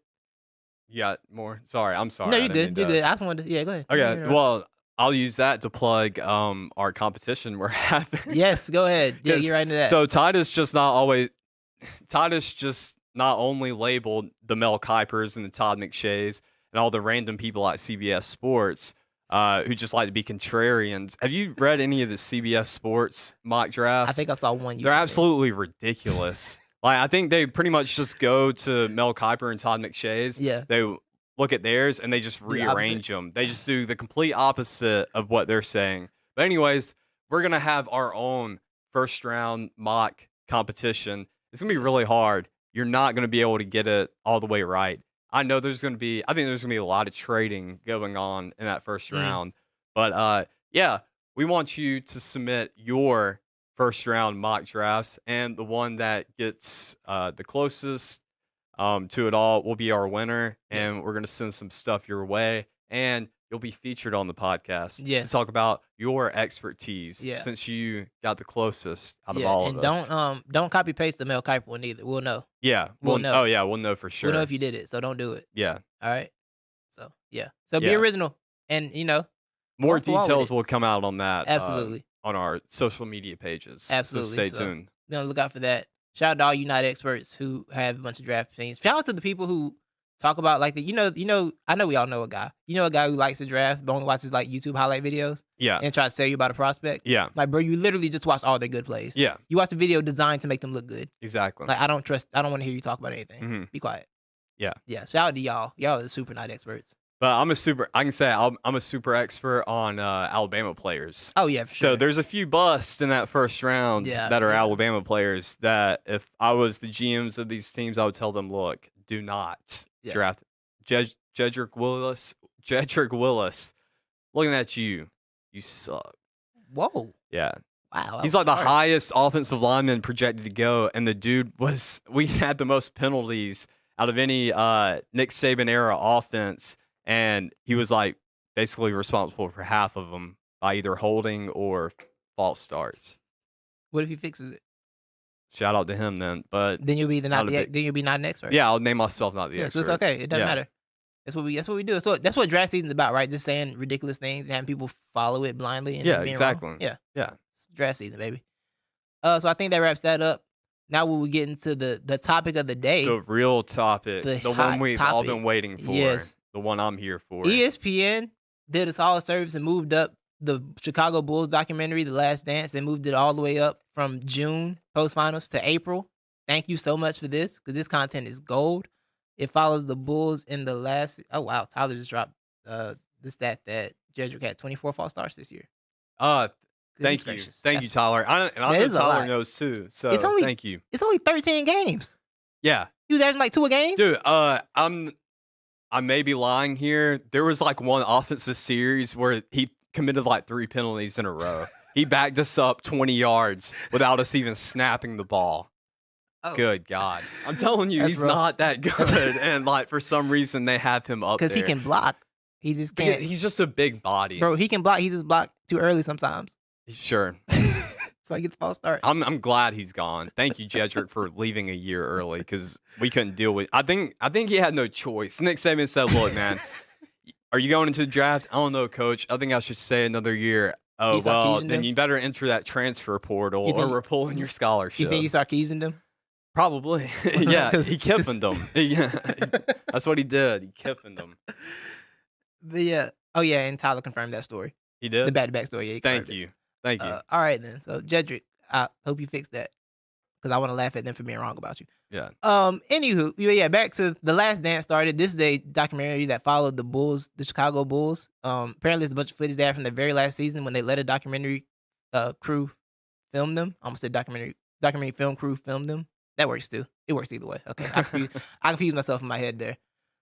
you got more? Sorry, I'm sorry. no, I you're didn't good. mean You're to- good. I just wanted to, yeah, go ahead. Okay, well, I'll use that to plug our competition we're having. Yes, go ahead. Yeah, 'Cause- get right into that. So Titus just not only labeled the Mel Kipers and the Todd McShays and all the random people at CBS Sports who just like to be contrarians. Have you read any of the CBS Sports mock drafts? I think I saw one. They're absolutely ridiculous. Like, I think they pretty much just go to Mel Kiper and Todd McShay's. Yeah. They look at theirs and they just The rearrange them. They just do the complete opposite of what they're saying. But anyways, we're going to have our own first round mock competition. It's going to be really hard. You're not going to be able to get it all the way right. I think there's going to be a lot of trading going on in that first round. But yeah, we want you to submit your first round mock drafts, and the one that gets the closest to it all will be our winner. And Yes. we're going to send some stuff your way, and you'll be featured on the podcast to Yes. talk about your expertise Yeah. since you got the closest out of Yeah, all and of us. don't copy paste the Mel Kiper one either. We'll know. Yeah. We'll know. Oh, yeah. We'll know for We'll know sure. if you did it. So don't do it. Yeah. All right. So yeah. So be Yeah. original, and More off the wall with details it. will come out on that Absolutely. on our social media pages. Absolutely. So stay So, tuned. look out for that. Shout out to all United experts who have a bunch of draft things. Shout out to the people who talk about like the I know we all know a guy. You know a guy who likes to draft but only watches like YouTube highlight videos Yeah. and try to sell you about a prospect. Yeah. Like, bro, you literally just watch all their good plays. Yeah. You watch the video designed to make them look good. Exactly. Like, I don't want to hear you talk about anything. Mhm. Be quiet. Yeah. Yeah. Shout out to y'all. Y'all are the super night experts. But I'm a super expert on Alabama players. Oh yeah, for sure. So there's a few busts in that first round that are Alabama players that if I was the GMs of these teams, I would tell them, look, do not draft Jedrick Willis. Jedrick Willis, looking at you, you suck. Whoa. Yeah. Wow. He's like the highest offensive lineman projected to go, and the dude we had the most penalties out of any Nick Saban era offense, and he was like basically responsible for half of them by either holding or false starts. What if he fixes it? Shout out to him then, but then you'll be not an expert. Yeah, I'll name myself not the expert. So it's okay. It doesn't matter. That's what we do. So that's what draft season's about, right? Just saying ridiculous things and having people follow it blindly. And being exactly. Wrong. Yeah. It's draft season, baby. So I think that wraps that up. Now we will get into the topic of the day. The real topic. The one we've all been waiting for. Yes. The one I'm here for. ESPN did a solid service and moved up the Chicago Bulls documentary, The Last Dance. They moved it all the way up from June post-finals to April. Thank you so much for this, because this content is gold. It follows the Bulls in the last... Oh, wow. Tyler just dropped the stat that Jedrick had 24 false starts this year. Thank you. Thank you, Tyler. I know Tyler knows too, so thank you. It's only 13 games. Yeah. He was averaging like 2 a game? Dude, I may be lying here. There was like one offensive series where he committed like 3 penalties in a row. He backed us up 20 yards without us even snapping the ball. Oh. Good God. I'm telling you, he's not that good. And like for some reason they have him up there. Because he can block. He just can't. He's just a big body. Bro, he can block. He just blocked too early sometimes. Sure. So I get the false start. I'm glad he's gone. Thank you, Jedrick, for leaving a year early because we couldn't deal with. I think he had no choice. Nick Saban said, "Look, man, are you going into the draft? I don't know, coach. I think I should stay another year. Oh well, then you better enter that transfer portal or we're pulling your scholarship." You think you Sarkisian'd him? Probably. Yeah, he kippened them. Yeah, that's what he did. He kippened them. But yeah. Oh yeah, and Tyler confirmed that story. He did? The back-to-back story. Yeah, Thank you. Thank you. All right then. So Jedrick, I hope you fix that, because I want to laugh at them for being wrong about you. Yeah. Anywho, yeah, back to The Last Dance started. This is a documentary that followed the Bulls, the Chicago Bulls. Apparently there's a bunch of footage there from the very last season when they let a documentary crew film them. I almost said documentary film crew film them. That works too. It works either way. Okay. I confused myself in my head there.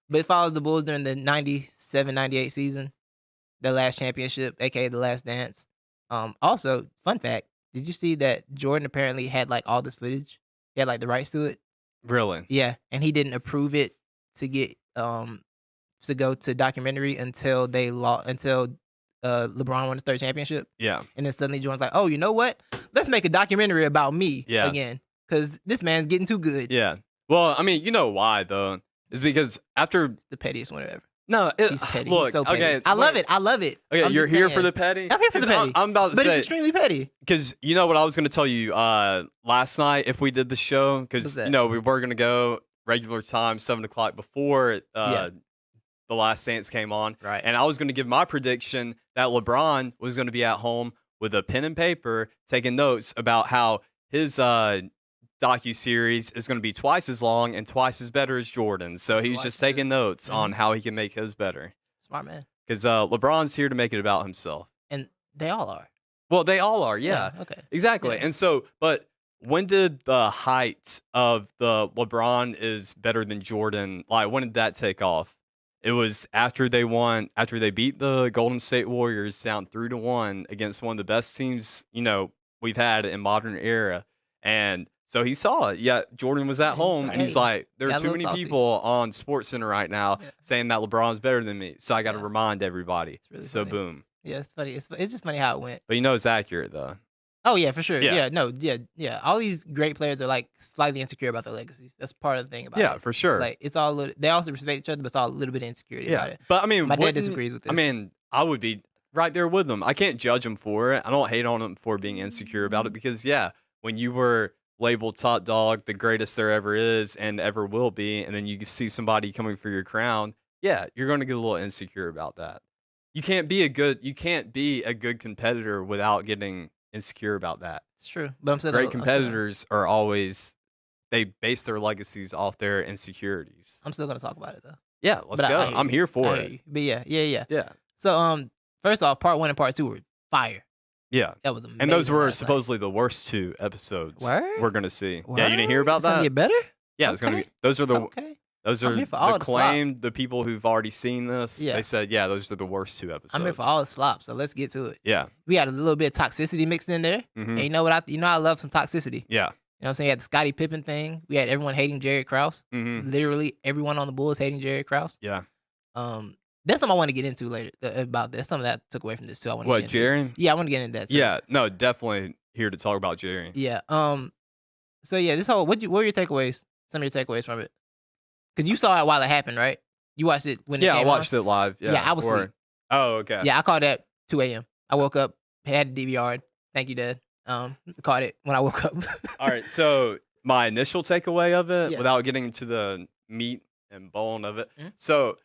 But it follows the Bulls during the 97-98 season, their last championship, aka The Last Dance. Also, fun fact, did you see that Jordan apparently had like all this footage? He had like the rights to it. Really? Yeah, and he didn't approve it to get to go to documentary until LeBron won his 3rd championship. Yeah. And then suddenly Jordan's like, "Oh, you know what? Let's make a documentary about me again, because this man's getting too good." Yeah. Well, I mean, you know why though? It's because after it's the pettiest one ever. No, he's petty. Look, he's so petty. okay, I love it. Okay, you're here for the petty? I'm here for the petty. I'm about to say, but it's extremely petty. Because you know what I was going to tell you last night if we did the show, because we were going to go regular time, 7 o'clock before The Last Dance came on. Right. And I was going to give my prediction that LeBron was going to be at home with a pen and paper taking notes about how his docu-series is going to be twice as long and twice as better as Jordan. So he was just taking notes on how he can make his better. Smart man. Because LeBron's here to make it about himself. And they all are. Well, they all are, yeah. Okay. Exactly. Yeah. And so, but when did the height of the LeBron is better than Jordan, like when did that take off? It was after they beat the Golden State Warriors down 3-1 against one of the best teams, we've had in modern era. And So he saw it. Yeah, Jordan was at Yeah, home, and he's hey, like, there got are a too little many salty. people on SportsCenter right now Yeah. saying that LeBron's better than me. So I got to Yeah. remind everybody. It's really So funny. boom. Yeah, it's funny. It's just funny how it went. But it's accurate though. Oh yeah, for sure. Yeah. Yeah, no, yeah. All these great players are like slightly insecure about their legacies. That's part of the thing about Yeah, it. for sure. Like it's all they also respect each other, but it's all a little bit of insecurity about Yeah, it. but I mean, My dad wouldn't- disagrees with this. I mean, I would be right there with them. I can't judge them for it. I don't hate on them for being insecure about it because, yeah, when you were labeled top dog, the greatest there ever is and ever will be, and then you see somebody coming for your crown, yeah, you're going to get a little insecure about that. You can't be a good competitor without getting insecure about that. It's true, but I'm still Great gonna, competitors are always they base their legacies off their insecurities. I'm still gonna talk about it though. Yeah, let's But go. I hear I'm you. here for I hear it. you. But yeah. Yeah. So first off, part 1 and part 2 were fire. Yeah. That was amazing. And those were last night. supposedly the worst 2 episodes Word? we're gonna see. Yeah, you didn't hear Word? about It's gonna that? get better. Yeah, it's gonna be. Okay. Those are the Okay. those I'm are here for all the the slop. claim. The people who've already seen this, Yeah. they said, yeah, those are the worst 2 episodes. I'm here for all the slop. So let's get to it. Yeah. We had a little bit of toxicity mixed in there. hmm And you know what? I love some toxicity. Yeah. You know what I'm saying? We had the Scottie Pippen thing. We had everyone hating Jerry Krause. hmm Literally everyone on the Bulls hating Jerry Krause. Yeah. That's something I want to get into later about this. Something that I took away from this too. I want to What, get into. Jerry? Yeah, I want to get into that too. Yeah. No, definitely here to talk about Jerry. Yeah. So yeah, this whole what were your takeaways? Some of your takeaways from it? Because you saw it while it happened, right? You watched it when it Yeah, came I watched it live. Yeah, Yeah, I was asleep. Oh, okay. Yeah, I caught it at 2 a.m. I woke up, had the DVR. Thank you, Dad. Caught it when I woke up. All right. So my initial takeaway of it, Yes. without getting into the meat and bone of it. Mhm. So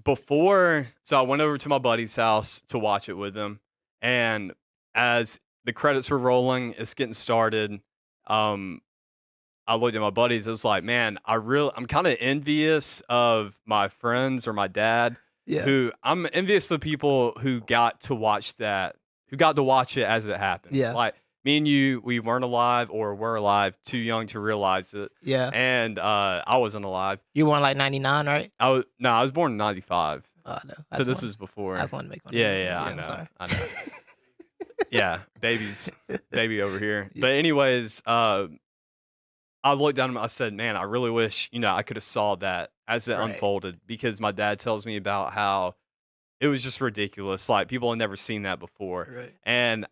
I went over to my buddy's house to watch it with him, and as the credits were rolling, it's getting started. I looked at my buddies. I was like, man, I'm kind of envious of my friends or my dad. Yeah. Who I'm envious of the people who got to watch it as it happened. Yeah. Like me and you, we weren't alive or were alive, too young to realize it. Yeah. And I wasn't alive. You were born like 99, right? I was born in 95. Oh no. So this was before. I just wanted to make fun of Yeah, you. yeah, I I'm know. sorry. I know. Yeah, baby over here. But anyways, I looked down and I said, man, I really wish, I could have saw that as it Right. unfolded, because my dad tells me about how it was just ridiculous. Like people had never seen that before. Right. And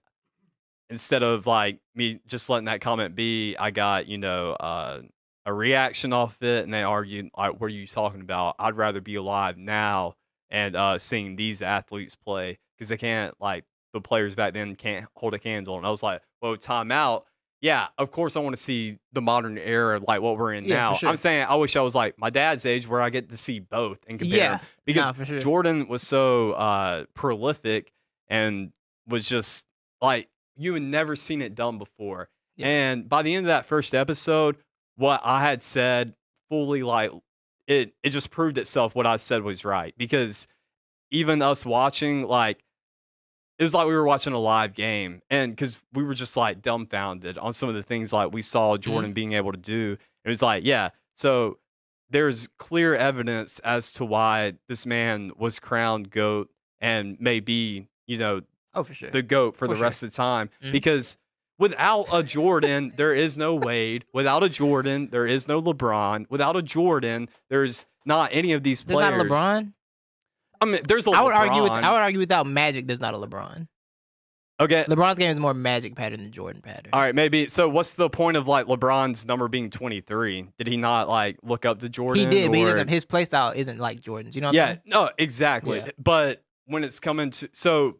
instead of like me just letting that comment be, I got, a reaction off it, and they argued, like, what are you talking about? I'd rather be alive now and seeing these athletes play, because they can't, like, the players back then can't hold a candle. And I was like, well, time out. Yeah, of course I want to see the modern era, like what we're in Yeah, now. for sure. I'm saying I wish I was like my dad's age, where I get to see both and compare Yeah. them. Because Nah, for sure. Jordan was so prolific and was just like, you had never seen it done before. Yeah. And by the end of that first episode, what I had said fully, like, it just proved itself. What I said was right, because even us watching, like, it was like we were watching a live game, and because we were just like dumbfounded on some of the things like we saw Jordan being able to do. It was like, yeah, so there's clear evidence as to why this man was crowned GOAT and may be, Oh, for sure. the GOAT for the For rest of the time. Mhm. Because without a Jordan, there is no Wade. Without a Jordan, there is no LeBron. Without a Jordan, there's not any of these There's players. not a LeBron. I mean, there's a I would LeBron. argue without Magic, there's not a LeBron. Okay. LeBron's game is more Magic pattern than Jordan pattern. All right, maybe. So what's the point of like LeBron's number being 23? Did he not like look up to Jordan? He did, but he or- doesn't, his play style isn't like Jordan's. You know what I'm Yeah, saying? no, exactly. Yeah. But when it's coming to, so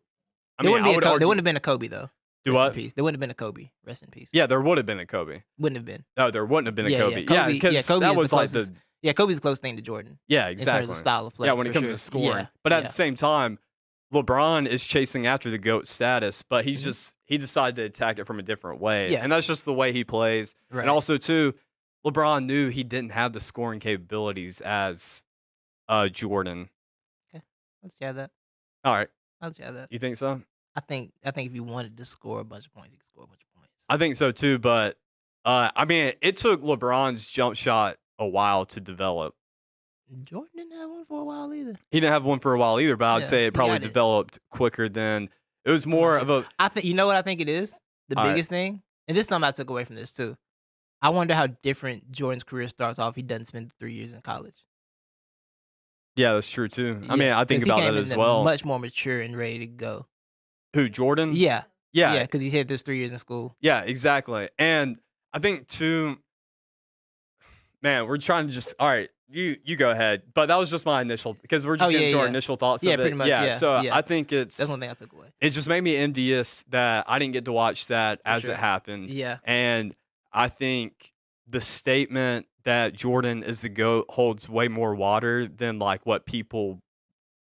I There mean, wouldn't I be would there argue, wouldn't have been a Kobe though. do Rest what? in peace. There wouldn't have been a Kobe. Rest in peace. Yeah, there would have been a Kobe. Wouldn't have been. No, there wouldn't have been a Yeah, Kobe. yeah, Kobe- because yeah, Kobe that is the was like closest Yeah, Kobe's the closest thing to Jordan yeah, in terms exactly. of style of play. Yeah, when it for comes sure. to scoring. Yeah, But at yeah. the same time, LeBron is chasing after the GOAT status, but he's Mhm. he decided to attack it from a different way. Yeah. And that's just the way he plays. Right. And also, too, LeBron knew he didn't have the scoring capabilities as Jordan. Let's have that. All right. Let's have that. You think so? I think if he wanted to score a bunch of points, he could score a bunch of points. I think so, too. But, I mean, it took LeBron's jump shot a while to develop. Jordan didn't have one for a while either. He didn't have one for a while either, but I'd Yeah, say he it probably got it. developed quicker than it was more of a I think you know what I think it is. The All right. biggest thing, and this is something I took away from this too. I wonder how different Jordan's career starts off if he doesn't spend 3 years in college. Yeah, that's true too. I mean, Yeah, I 'cause think he about came that in as there well. much more mature and ready to go. Who, Jordan? Yeah, Yeah, because he had those 3 years in school. yeah, exactly. And I think too, man, we're trying to just all right. You go ahead, but that was just my initial because we're just Oh, getting yeah, to our yeah. initial thoughts Yeah, of it. pretty much, Yeah, yeah, so yeah. I think That's one thing I took away. it just made me envious that I didn't get to watch that as sure. it happened. Yeah. And I think the statement that Jordan is the GOAT holds way more water than like what people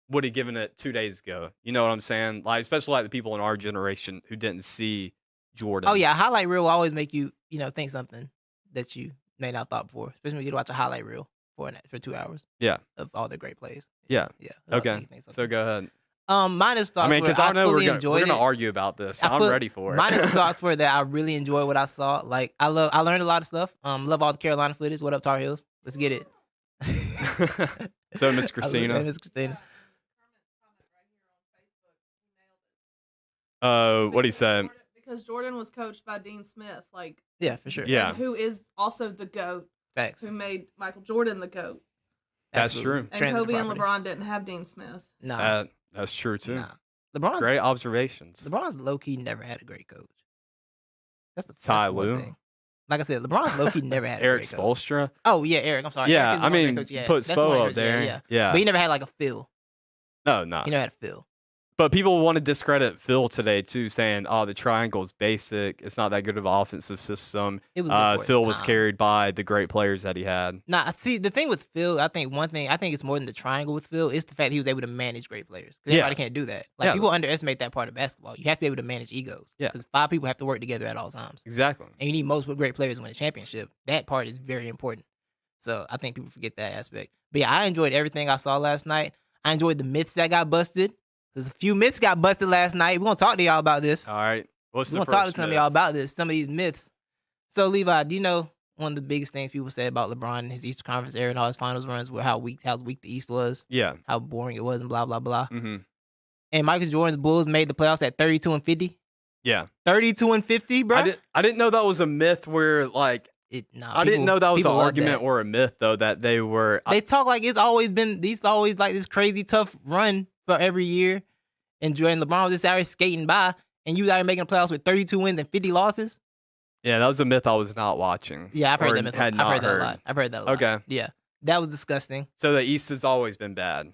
would have given it 2 days ago. You know what I'm saying? Like, especially like the people in our generation who didn't see Jordan. Oh, yeah, a highlight reel will always make you, think something that you may not thought before, especially when you get to watch a highlight reel for 2 hours Yeah. of all the great plays. Yeah. Yeah. That'll make Okay. you think So something. go ahead. Minus I thoughts mean, were because I I know fully we're enjoyed gonna it. argue about this. So I I'm feel- ready for it. Minus thoughts were that I really enjoyed what I saw. Like I learned a lot of stuff. Love all the Carolina footage. What up, Tar Heels? Let's get it. So, Miss I love Christina. that, Miss Christina. What he said. Because Jordan was coached by Dean Smith, like Yeah, for sure. Yeah. and who is also the GOAT, Facts. who made Michael Jordan the GOAT. That's Absolutely. true. And Transitive Kobe and property. LeBron didn't have Dean Smith. Nah, That's true too. nah. LeBron's Great observations. LeBron's low key never had a great coach. That's the Ty first one Lue? thing. Like I said, LeBron's low key never had a Eric great coach. Spolstra. Oh yeah, Eric. I'm sorry. Yeah, Eric is the I one great mean, coach he had. put That's the one Spo great up coach he had, there. Yeah. But he never had like a Phil. No. He never had a Phil. But people want to discredit Phil today too, saying, "Oh, the triangle's basic. It's not that good of an offensive system." It was good for its Phil was time. carried by the great players that he had. Nah, see the thing with Phil, I think it's more than the triangle with Phil. It's the fact he was able to manage great players. 'Cause Yeah. everybody can't do that. Like Yeah. people underestimate that part of basketball. You have to be able to manage egos. Yeah. Because 5 people have to work together at all times. Exactly. And you need multiple great players to win a championship. That part is very important. So I think people forget that aspect. But yeah, I enjoyed everything I saw last night. I enjoyed the myths that got busted. There's a few myths got busted last night. We're gonna talk to y'all about this. All right. What's We're the gonna talk to first some of myth? y'all about this. Some of these myths. So Levi, do you know one of the biggest things people say about LeBron and his Eastern Conference era and all his finals runs were how weak the East was, Yeah. how boring it was, and blah blah blah. Mm-hmm. And Michael Jordan's Bulls made the playoffs at 32-50. Yeah. 32-50, bro. I didn't know that was a myth where like I didn't know that was an argument or a myth though that they were. They talk like it's always been like this crazy tough run for every year. And LeBron was just out here skating by, and you was out here making the playoffs with 32 wins and 50 losses. Yeah, that was a myth I was not watching. Yeah, I've heard or that myth. had I've not heard that a lot. I've heard that a lot. Okay. Yeah, that was disgusting. So the East has always been bad.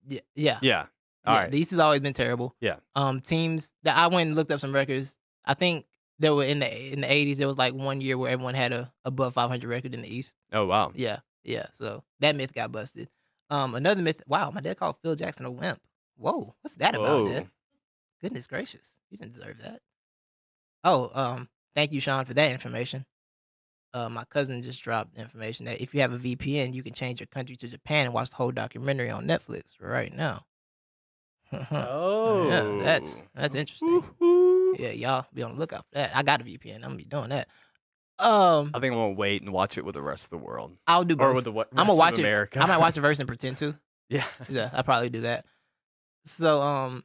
Yeah. Yeah. All right. The East has always been terrible. Yeah. Teams that I went and looked up some records. I think there were in the 80s. There was like one year where everyone had a above 500 record in the East. Oh wow. Yeah. So that myth got busted. Another myth. Wow, my dad called Phil Jackson a wimp. Whoa, what's that about, Dad? Goodness gracious, you didn't deserve that. Oh, thank you, Sean, for that information. My cousin just dropped information that if you have a VPN, you can change your country to Japan and watch the whole documentary on Netflix right now. Oh. Yeah, that's interesting. Woo-hoo. Yeah, y'all be on the lookout for that. I got a VPN. I'm gonna be doing that. I think I'm gonna wait and watch it with the rest of the world. I'll do both. Or with the rest I'm gonna watch of America. I might watch the verse and pretend to. Yeah. Yeah, I'll probably do that. So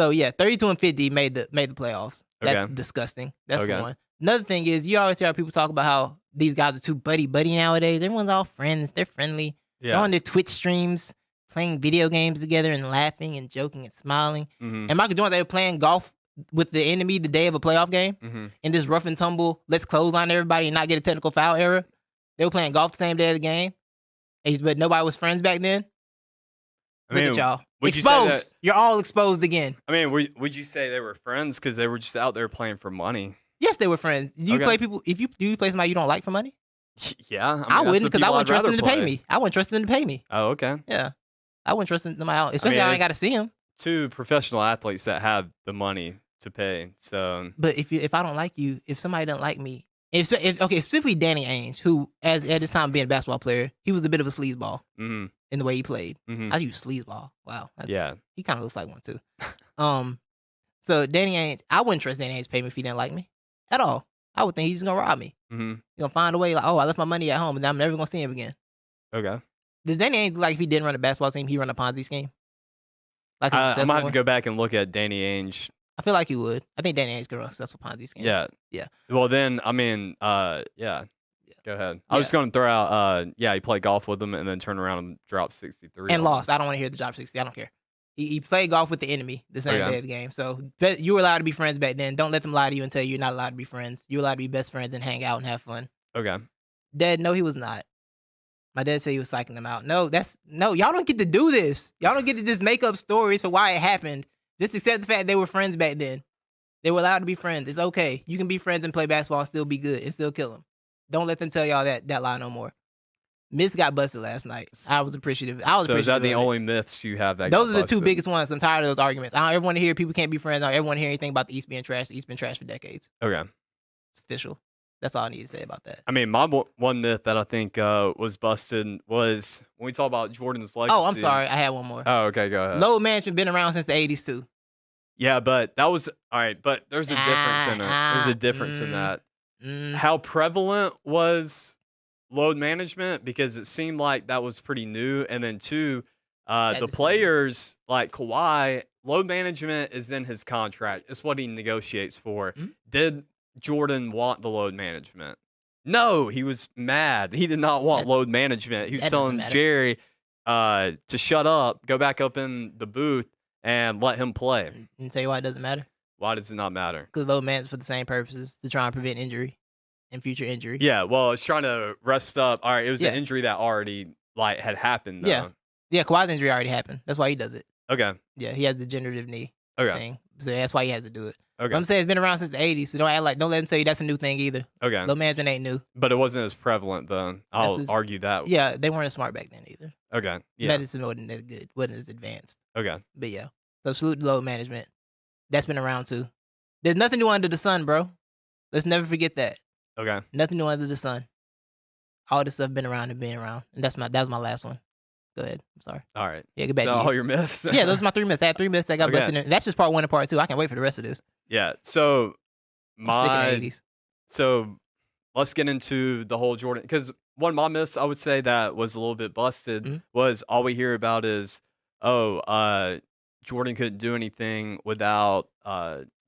yeah, 32-50 made the playoffs. That's Okay. disgusting. That's Okay. for one. Another thing is you always hear people talk about how these guys are too buddy nowadays. Everyone's all friends. They're friendly. They're on their Twitch streams, playing video games together and laughing and joking and smiling. Mm-hmm. And Michael Jordan, they were playing golf with the enemy the day of a playoff game Mm-hmm. in this rough and tumble, let's clothesline everybody and not get a technical foul era. They were playing golf the same day of the game. But nobody was friends back then. I Look mean, at y'all. would you say that- Exposed. You're all exposed again. I mean, would you say they were friends because they were just out there playing for money? Yes, they were friends. Do you Okay. play people? Do you play somebody you don't like for money? Yeah, I, mean, I that's the wouldn't because I people wouldn't I'd trust them rather to pay play. me. I wouldn't trust them to pay me. Oh, okay. Yeah, I wouldn't trust them out, especially I ain't it's- got to see them. Two professional athletes that have the money to pay. So But if I don't like you, if somebody doesn't like me, specifically Danny Ainge, who at this time being a basketball player, he was a bit of a sleazeball mm-hmm, in the way he played. mm-hmm. I use sleazeball. Wow. Yeah. He kind of looks like one too. So Danny Ainge, I wouldn't trust Danny Ainge to pay me if he didn't like me at all. I would think he's gonna rob me. Mm-hmm. He's gonna find a way like, oh, I left my money at home and I'm never gonna see him again. Okay. Does Danny Ainge look like if he didn't run a basketball team, he run a Ponzi scheme? Like a I successful might have to one? go back and look at Danny Ainge I feel like he would. I think Danny Ainge could run a successful Ponzi scheme. Yeah. Yeah. Well, then, I mean, yeah. Go ahead. I was Yeah. going to throw out, he played golf with him and then turned around and dropped 63. And on lost. him. I don't want to hear the drop 60. I don't care. He played golf with the enemy the same Okay. day of the game. So you were allowed to be friends back then. Don't let them lie to you and tell you you're not allowed to be friends. You're allowed to be best friends and hang out and have fun. Okay. Dad, no, he was not. My dad said he was psyching them out. No, y'all don't get to do this. Y'all don't get to just make up stories for why it happened. Just accept the fact they were friends back then. They were allowed to be friends. It's okay. You can be friends and play basketball and still be good and still kill them. Don't let them tell y'all that lie no more. Myths got busted last night. I was appreciative. So is that the only myths you have that Those got are the two busted? biggest ones. I'm tired of those arguments. I don't ever want to hear people can't be friends. I don't ever want to hear anything about the East being trash. The East been trash for decades. Okay. It's official. That's all I need to say about that. I mean, my one myth that I think was busted was when we talk about Jordan's legacy. Oh, I'm sorry. I had one more. Oh, okay. Go ahead. Load management been around since the 80s too. Yeah, but that was all right. But there's a difference in it. There's a difference in that. How prevalent was load management? Because it seemed like that was pretty new. And then two, the just players like Kawhi, load management is in his contract. It's what he negotiates for. Mhm. Did Jordan want the load management? No, he was mad. He did not want That- load management. He was that doesn't telling matter. Jerry to shut up, go back up in the booth, and let him play. And tell you why it doesn't matter. Why does it not matter? Because load management's for the same purposes, to try and prevent injury and future injury. Yeah, well, it's trying to rest up. All right, it was Yeah. an injury that already had happened. Though. Yeah. Yeah, Kawhi's injury already happened. That's why he does it. Okay. Yeah, he has degenerative knee Okay. thing. So that's why he has to do it. Okay. But I'm saying it's been around since the 80s, so don't let them tell you that's a new thing either. Okay. Load management ain't new. But it wasn't as prevalent then. I'll 'cause- argue that. Yeah, they weren't as smart back then either. Okay. Yeah. Medicine wasn't as good, wasn't as advanced. Okay. But yeah, so salute to load management. That's been around too. There's nothing new under the sun, bro. Let's never forget that. Okay. Nothing new under the sun. All this stuff been around and been around, and that was my last one. Go ahead. I'm sorry. All right. Yeah, get back Is that to you. all your myths? Yeah, those are my 3 minutes. I had 3 minutes that got Okay. busted in. That's just part 1 and part 2. I can't wait for the rest of this. Yeah. So I'm sick of my the 80s. so let's get into the whole Jordan, because one of my myths I would say that was a little bit busted Mhm. was all we hear about is Jordan couldn't do anything without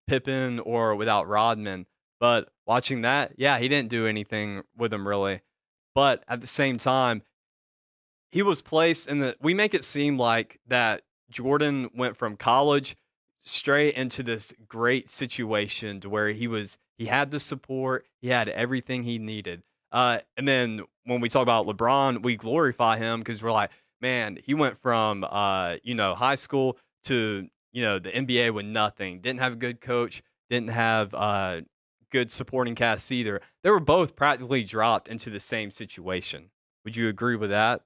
Pippen or without Rodman. But watching that, yeah, he didn't do anything with him really. But at the same time, he was placed in the. We make it seem like that Jordan went from college straight into this great situation to where he had the support, he had everything he needed. And then when we talk about LeBron, we glorify him because we're like, man, he went from high school to the NBA with nothing. Didn't have a good coach, didn't have good supporting cast either. They were both practically dropped into the same situation. Would you agree with that?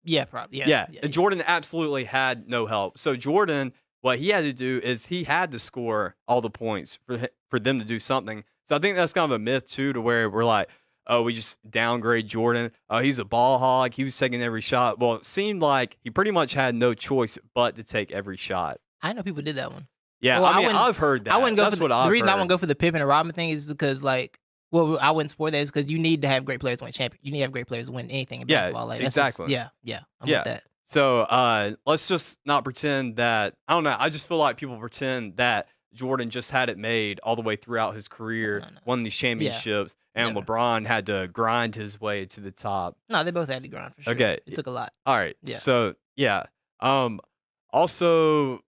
Yeah, probably. Yeah. And Jordan absolutely had no help. So Jordan, what he had to do is he had to score all the points for them to do something. So I think that's kind of a myth too, to where we're like, oh, we just downgrade Jordan. Oh, he's a ball hog. He was taking every shot. Well, it seemed like he pretty much had no choice but to take every shot. I know people did that one. Yeah, Well, I I mean, wouldn't- I've heard that. I wouldn't go That's for what I've the reason I heard. wouldn't go for the Pippen and Rodman thing is because I wouldn't support that is because you need to have great players to win champion. You need to have great players to win anything in Yeah, basketball. Like that's just- exactly. yeah. I'm Yeah. with that. So let's just not pretend that. I don't know. I just feel like people pretend that Jordan just had it made all the way throughout his career, No. won these championships, and never. LeBron had to grind his way to the top. No, they both had to grind for sure. Okay. It took a lot. All right. Yeah. So yeah. Also,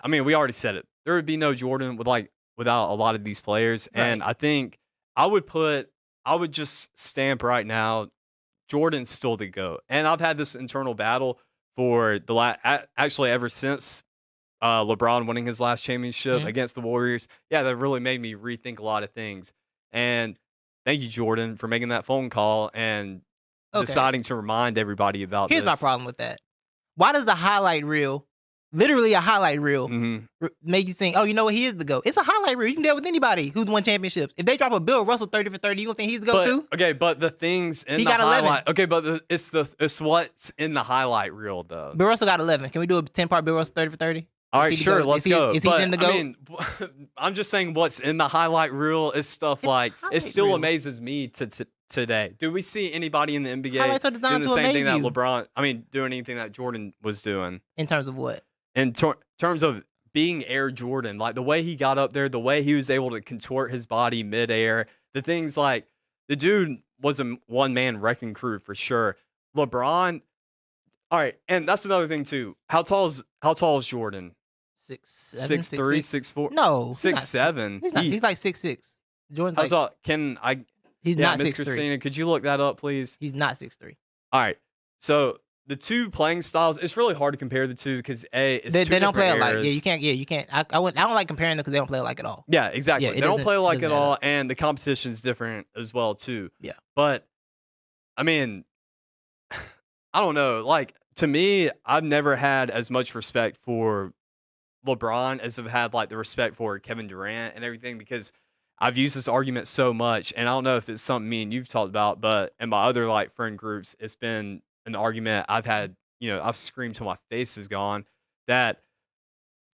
I mean, we already said it. There would be no Jordan without a lot of these players, and Right. I think I would just stamp right now, Jordan's still the GOAT. And I've had this internal battle for actually ever since LeBron winning his last championship Mhm. against the Warriors. Yeah, that really made me rethink a lot of things. And thank you, Jordan, for making that phone call and Okay. deciding to remind everybody about Here's my this. problem with that. Why does the highlight reel, literally a highlight reel, Mhm. make you think, oh, you know what, he is the GOAT? It's a highlight reel. You can do that with anybody who's won championships. If they drop a Bill Russell 30 for 30, you gonna think he's the GOAT too? Okay, but the things in He the got 11. highlight. Okay, but it's what's in the highlight reel though. Bill Russell got 11. Can we do a 10-part Bill Russell 30 for 30? All Is right, he the sure, GOAT? let's Is he- go. is he but, then the I GOAT? mean, I'm just saying what's in the highlight reel is stuff It's like highlight it still reel. amazes me today. Do we see anybody in the NBA Highlights are doing designed the to same thing amaze that you. doing anything that Jordan was doing In terms of what? in terms of being Air Jordan, like the way he got up there, the way he was able to contort his body midair, the things like the dude was a one man wrecking crew for sure. LeBron, all right, and that's another thing too. How tall is Jordan? 6'7", 6'3", 6'6". 6'4"? No, he's not 6'7". He's not. He's like 6'6". Jordan's How like tall? Can I? he's Yeah, not Miss 6'3". Christina, could you look that up, please? He's not 6'3". All right. So the two playing styles, it's really hard to compare the two because it's They two don't play different alike. eras. Yeah, you can't. Yeah, you can't. I don't like comparing them because they don't play alike at all. Yeah, exactly. Yeah, it they don't doesn't- play alike doesn't at add all, up. and the competition's different as well too. Yeah. But I mean, I don't know. Like to me, I've never had as much respect for LeBron as I've had like the respect for Kevin Durant and everything because I've used this argument so much, and I don't know if it's something me and you've talked about, but in my other like friend groups, it's been an argument I've had. I've screamed till my face is gone. That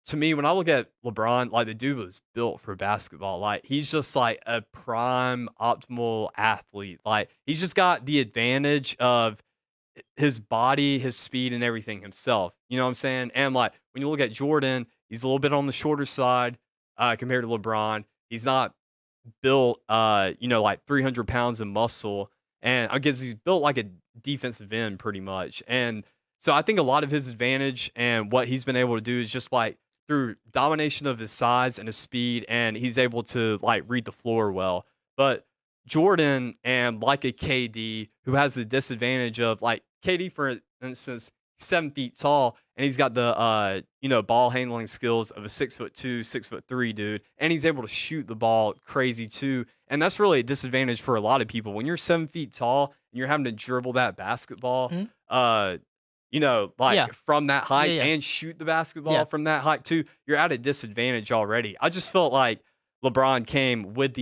to me, when I look at LeBron, like the dude was built for basketball. Like he's just like a prime optimal athlete. Like he's just got the advantage of his body, his speed, and everything himself. You know what I'm saying? And like when you look at Jordan, he's a little bit on the shorter side compared to LeBron. He's not built, like 300 pounds of muscle, and I guess he's built like a defensive end pretty much. And so I think a lot of his advantage and what he's been able to do is just like through domination of his size and his speed, and he's able to like read the floor well. But Jordan and like a KD who has the disadvantage of like KD, for instance, 7 feet tall, and he's got the ball handling skills of a 6'2", 6'3" dude, and he's able to shoot the ball crazy too. And that's really a disadvantage for a lot of people. When you're 7 feet tall and you're having to dribble that basketball, Yeah. from that height Yeah. and shoot the basketball Yeah. from that height too, you're at a disadvantage already. I just felt like LeBron came with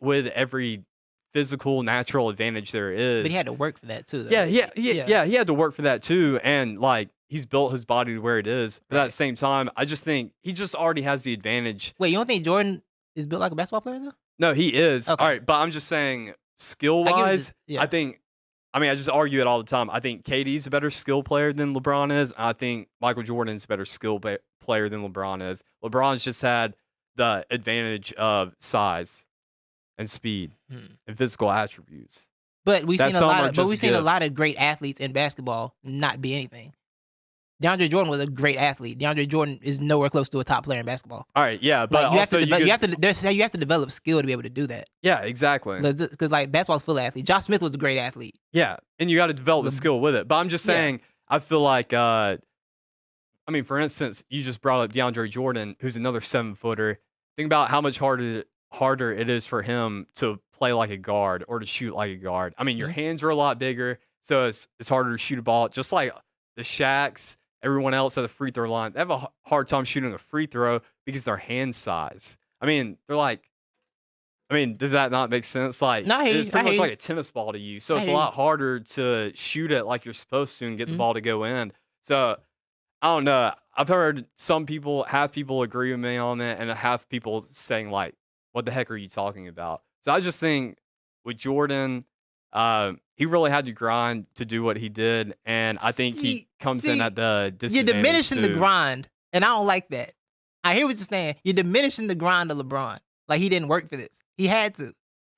with every physical natural advantage there is. But he had to work for that too. Though. Yeah, Yeah. he had to work for that too, and like he's built his body to where it is. But at Right. the same time, I just think he just already has the advantage. Wait, you don't think Jordan is built like a basketball player though? No, he is. Okay. All right, but I'm just saying skill I get what wise, you- yeah. I just argue it all the time. I think KD's a better skill player than LeBron is. I think Michael Jordan's a better skill player than LeBron is. LeBron's just had the advantage of size and speed and physical attributes. But we've That seen a some lot are of. But just we've seen a lot gifts. of great athletes in basketball not be anything. DeAndre Jordan was a great athlete. DeAndre Jordan is nowhere close to a top player in basketball. All right, yeah, but Like, you also you have to develop skill to be able to do that. yeah, exactly. Because like basketball's full of athletes. Josh Smith was a great athlete. Yeah, and you got to develop the Le- skill with it. But I'm just Yeah. saying, I feel like, for instance, you just brought up DeAndre Jordan, who's another 7-footer. Think about how much harder it is for him to play like a guard or to shoot like a guard. I mean, your Mhm. hands are a lot bigger, so it's harder to shoot a ball. Just like the Shaqs, everyone else at the free throw line, they have a hard time shooting a free throw because their hand size. I mean, they're like. Does that not make sense? Like, No, I hear it's you. pretty I much hear like you. a tennis ball to you. So I it's a hear you. lot harder to shoot it like you're supposed to and get the Mhm. ball to go in. So I don't know. I've heard half people agree with me on it, and half people saying like, "What the heck are you talking about?" So I just think with Jordan, he really had to grind to do what he did, and I think he comes in See, at the You're disadvantage diminishing the too. grind, and I don't like that. I hear what you're saying. You're diminishing the grind of LeBron. Like he didn't work for this. He had to.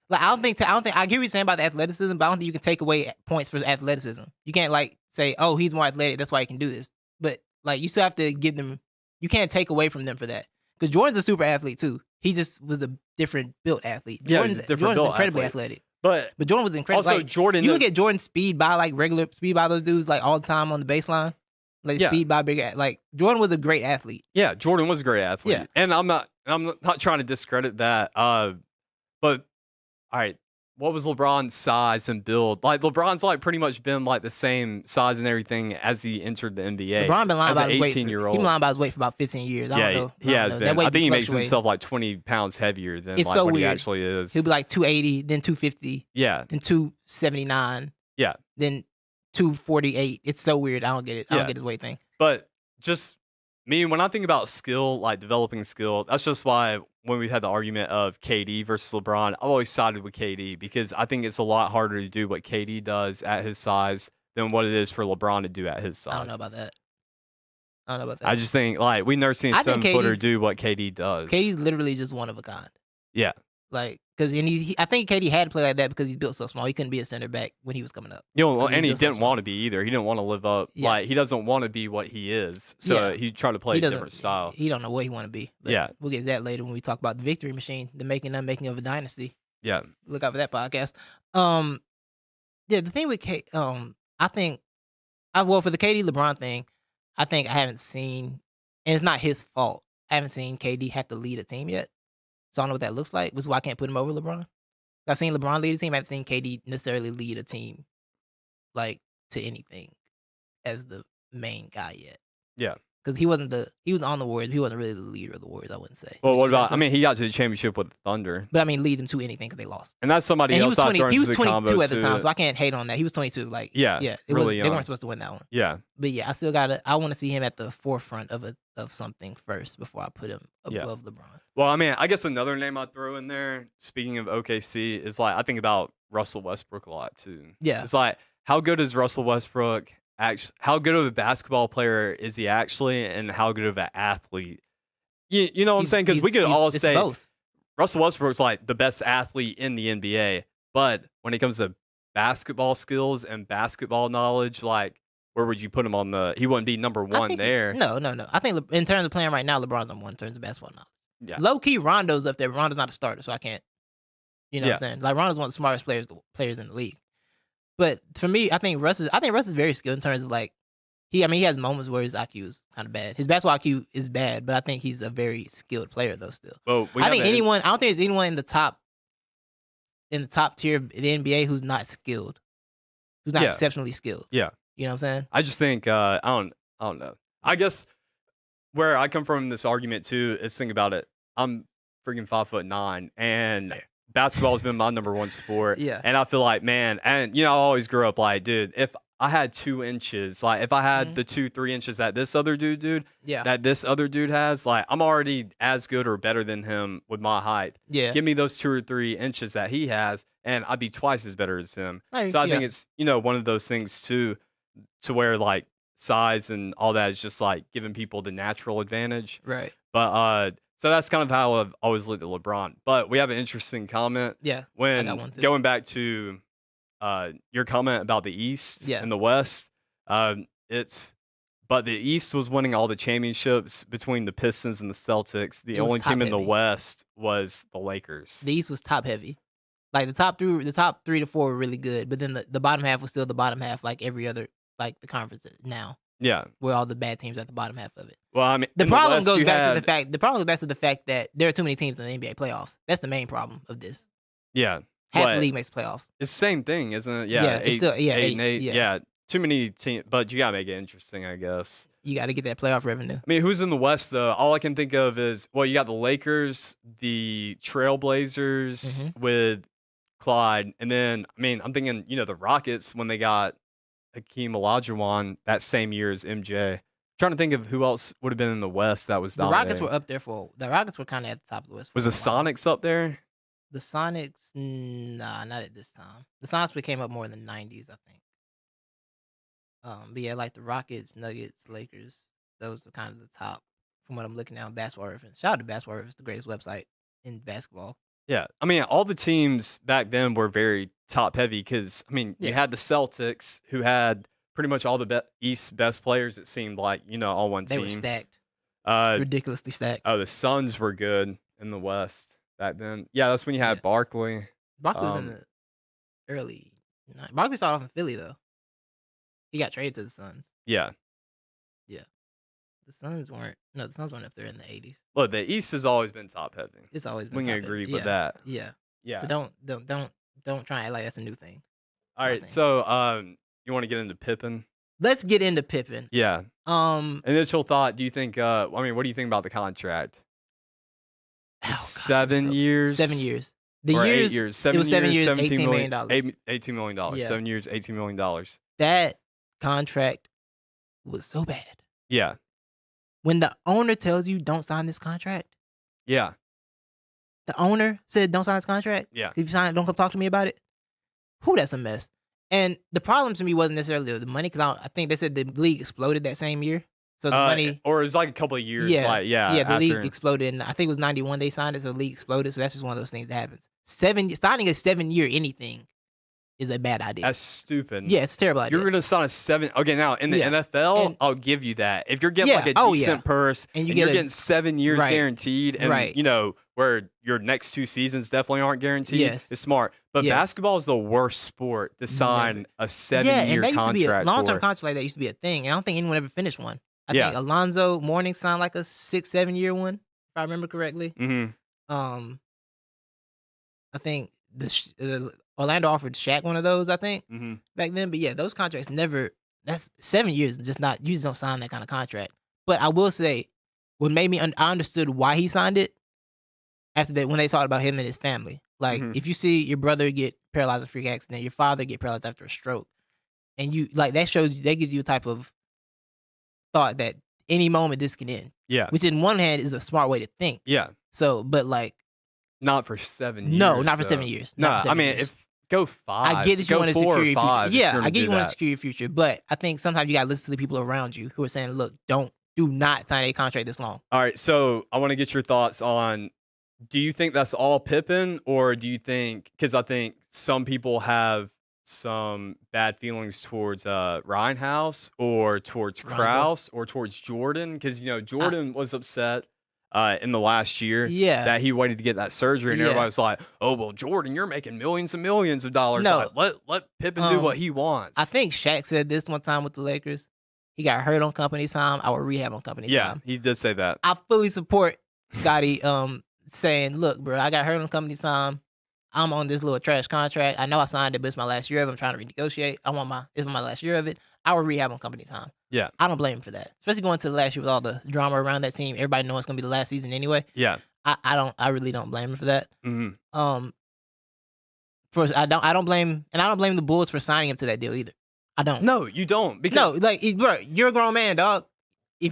Like I don't think. I get what you're saying about the athleticism, but I don't think you can take away points for athleticism. You can't like say, "Oh, he's more athletic. That's why he can do this." But like you still have to give them. You can't take away from them for that because Jordan's a super athlete too. He just was a different built athlete. Yeah, he's a different Jordan's built incredibly athlete. athletic. But But Jordan was incredible. also, Like, Jordan, you look at Jordan's speed by like regular speed by those dudes like all the time on the baseline. Like Yeah. speed by big like Jordan was a great athlete. yeah, Jordan was a great athlete. Yeah. And I'm not trying to discredit that. But all right, what was LeBron's size and build? Like LeBron's like pretty much been like the same size and everything as he entered the NBA. LeBron been lying as about an his weight. He 18-year-old. been lying about his weight for about 15 years. I Yeah, don't know. he has That been. weight I think he makes fluctuate. himself like 20 pounds heavier than It's like so what he weird. actually is. He'll be like 280, then 250, Yeah, then 279. Yeah. Then 248. It's so weird. I don't get it. I Yeah. don't get his weight thing. but just me, when I think about skill, like developing skill, that's just why when we had the argument of KD versus LeBron, I've always sided with KD because I think it's a lot harder to do what KD does at his size than what it is for LeBron to do at his size. I don't know about that. I don't know about that. I just think like we never seen a I think 7-footer KD's do what KD does. KD's literally just one of a kind. Yeah. Like, because I think KD had to play like that because he's built so small. He couldn't be a center back when he was coming up. You know, I mean, and he he's built so didn't want to be either. He didn't want to live up. Yeah. Like he doesn't want to be what he is. So Yeah. he tried to play He a doesn't. different style. He don't know what he want to be. But Yeah. we'll get to that later when we talk about the victory machine, the making and unmaking of a dynasty. Yeah. Look out for that podcast. Yeah, the thing with I think, well, for the KD LeBron thing, I think I haven't seen, and it's not his fault. I haven't seen KD have to lead a team yet, so I don't know what that looks like. Which is why I can't put him over LeBron. I've seen LeBron lead a team. I haven't seen KD necessarily lead a team, like to anything, as the main guy yet. Yeah. Because he was on the Warriors. He wasn't really the leader of the Warriors, I wouldn't say. Well, Would what you say about? so? I mean, he got to the championship with the Thunder, But I mean, lead them to anything because they lost. and that's somebody And he else. was 20. He was the 22 combo at the time, too. so I can't hate on that. He was 22. Like, Yeah, yeah, really they young. weren't supposed to win that one. Yeah. But yeah, I want to see him at the forefront of something first before I put him Yeah. above LeBron. Well, I mean, I guess another name I'd throw in there, speaking of OKC, is like I think about Russell Westbrook a lot too. Yeah. It's like how good is Russell Westbrook actually? How good of a basketball player is he actually, and how good of an athlete? You know what I'm saying? Because we could all it's say both. Russell Westbrook's like the best athlete in the NBA, but when it comes to basketball skills and basketball knowledge, like where would you put him on the? He wouldn't be number I one think there. No. I think in terms of playing right now, LeBron's number one in terms of basketball knowledge. Yeah. Low key, Rondo's up there. Rondo's not a starter, so I can't. You know what I'm saying? Like Rondo's one of the smartest players in the league. But for me, I think Russ is very skilled in terms of like he has moments where his IQ is kind of bad. His basketball IQ is bad, but I think he's a very skilled player though. Still, Well, I don't think there's anyone in the top tier of the NBA who's not skilled, who's not Yeah. exceptionally skilled. Yeah. You know what I'm saying? I just think I don't know. I guess where I come from in this argument too is think about it. I'm freaking 5'9", and Fair. basketball has been my number one sport. Yeah. And I feel like, man, and I always grew up like, dude, if I had 2 inches, like if I had Mhm. the 2-3 inches that this other dude Yeah. has, like I'm already as good or better than him with my height. Yeah. Give me those 2 or 3 inches that he has, and I'd be twice as better as him. So I think it's one of those things too, to where like size and all that is just like giving people the natural advantage. Right. But so that's kind of how I've always looked at LeBron. But we have an interesting comment Yeah. when got one too. going back to your comment about the East Yeah. and the West. But the East was winning all the championships between the Pistons and the Celtics. The It was only team in the top-heavy. West was the Lakers. The East was top heavy. Like the top 3 to 4 were really good, but then the bottom half was still the bottom half, like every other, like the conference now, Yeah. where all the bad teams are at the bottom half of it. Well, I mean, The in problem West, goes you back to had- the fact. The problem goes back to the fact that there are too many teams in the NBA playoffs. That's the main problem of this. Yeah. Half What? the league makes playoffs. It's the same thing, isn't it? Yeah. Yeah, it's still- yeah, 8 and 8. yeah. Yeah. Too many teams, but you gotta make it interesting, I guess. You got to get that playoff revenue. I mean, who's in the West though? All I can think of is you got the Lakers, the Trailblazers Mhm. with Clyde, and then I'm thinking the Rockets when they got Hakeem Olajuwon that same year as MJ. Trying to think of who else would have been in the West that was The Rockets dominating. were up there the Rockets were kind of at the top of the West. Was the for a while. Sonics up there? The Sonics? Nah, not at this time. The Sonics came up more in the 90s, I think. But yeah, like the Rockets, Nuggets, Lakers, those are kind of the top from what I'm looking at on Basketball Reference. Shout out to Basketball Reference, the greatest website in basketball. Yeah, all the teams back then were very top heavy because you Yeah. had the Celtics who had pretty much all the East's best players. It seemed like all one They team. were stacked, Uh, ridiculously stacked. oh, the Suns were good in the West back then. Yeah, that's when you had Yeah. Barkley. Barkley was in um, the early. Barkley started off in Philly though. He got traded to the Suns. Yeah, The Suns weren't. No, the Suns weren't up there in the 80s. look, the East has always been top heavy. It's always been. We can top heavy. agree Yeah. with that. Yeah. Yeah. So don't try and act like that's a new thing. All right. nothing. So you want to get into Pippen? Let's get into Pippen. Yeah. Um, Initial thought. Do you think? What do you think about the contract? oh, gosh, it was 7 so- years. 7 years. The or years. 8 years. It was 7 years, $17 $18 million. $18 million. Yeah. 7 years, $18 million. That contract was so bad. Yeah. When the owner tells you don't sign this contract, Yeah. the owner said don't sign this contract. Yeah. If you sign it, don't come talk to me about it. Who? That's a mess. And the problem to me wasn't necessarily the money because I think they said the league exploded that same year. So the money, or it was like a couple of years. yeah, Like, yeah, yeah, the after, league exploded. And I think it was 91 they signed it, so the league exploded. So that's just one of those things that happens. Signing a 7-year anything is a bad idea. That's stupid. Yeah, it's a terrible idea. You're gonna sign a 7. Okay, now in the Yeah, NFL, and- I'll give you that. If you're getting like a oh, decent purse And and, you you're get a- getting 7 years Right. guaranteed, and Right. you know where your next 2 seasons definitely aren't guaranteed, Yes. it's smart. But Yes. basketball is the worst sport to sign a 7-year yeah, and that used to be a contract long-term for. contract like that used to be a thing. And I don't think anyone ever finished one. I Yeah. think Alonzo Mourning signed like a 6-7 year one, if I remember correctly. Mm-hmm. I think Orlando offered Shaq one of those, I think, Mm-hmm. back then. But yeah, those contracts never. That's 7 years. Just not. You just don't sign that kind of contract. But I will say, what made me I understood why he signed it after that when they talked about him and his family. Like Mhm. if you see your brother get paralyzed in a freak accident, your father get paralyzed after a stroke, and you like that gives you a type of thought that any moment this can end. Yeah. Which in one hand is a smart way to think. Yeah. So, but like Not for 7 years. no, not for though. 7 years. No, Not for 7 I mean, years. if go 5. I get that you go want to 4 secure or your 5 future. if Yeah, you're I gonna get do you want to that. secure your future, but I think sometimes you gotta listen to the people around you who are saying, "Look, do not sign a contract this long." All right, so I want to get your thoughts on. Do you think that's all Pippen, or do you think, because I think some people have some bad feelings towards Ryan House or towards Reinsdorf. Krause or towards Jordan, because Jordan was upset in the last year Yeah, that he waited to get that surgery, and Yeah. everybody was like, "Oh well, Jordan, you're making millions and millions of dollars. No. Like, let Pippen do what he wants." I think Shaq said this one time with the Lakers. He got hurt on company time. I will rehab on company yeah, time. he did say that. I fully support Scotty saying, "Look, bro, I got hurt on company time. I'm on this little trash contract. I know I signed it, but it's my last year of it. I'm trying to renegotiate. It's my last year of it. I will rehab on company time." Yeah. I don't blame him for that. Especially going to the last year with all the drama around that team. Everybody knows it's gonna be the last season anyway. Yeah. I really don't blame him for that. hmm I don't blame the Bulls for signing him to that deal either. I don't. No, you don't, No, because like bro, you're a grown man, dog.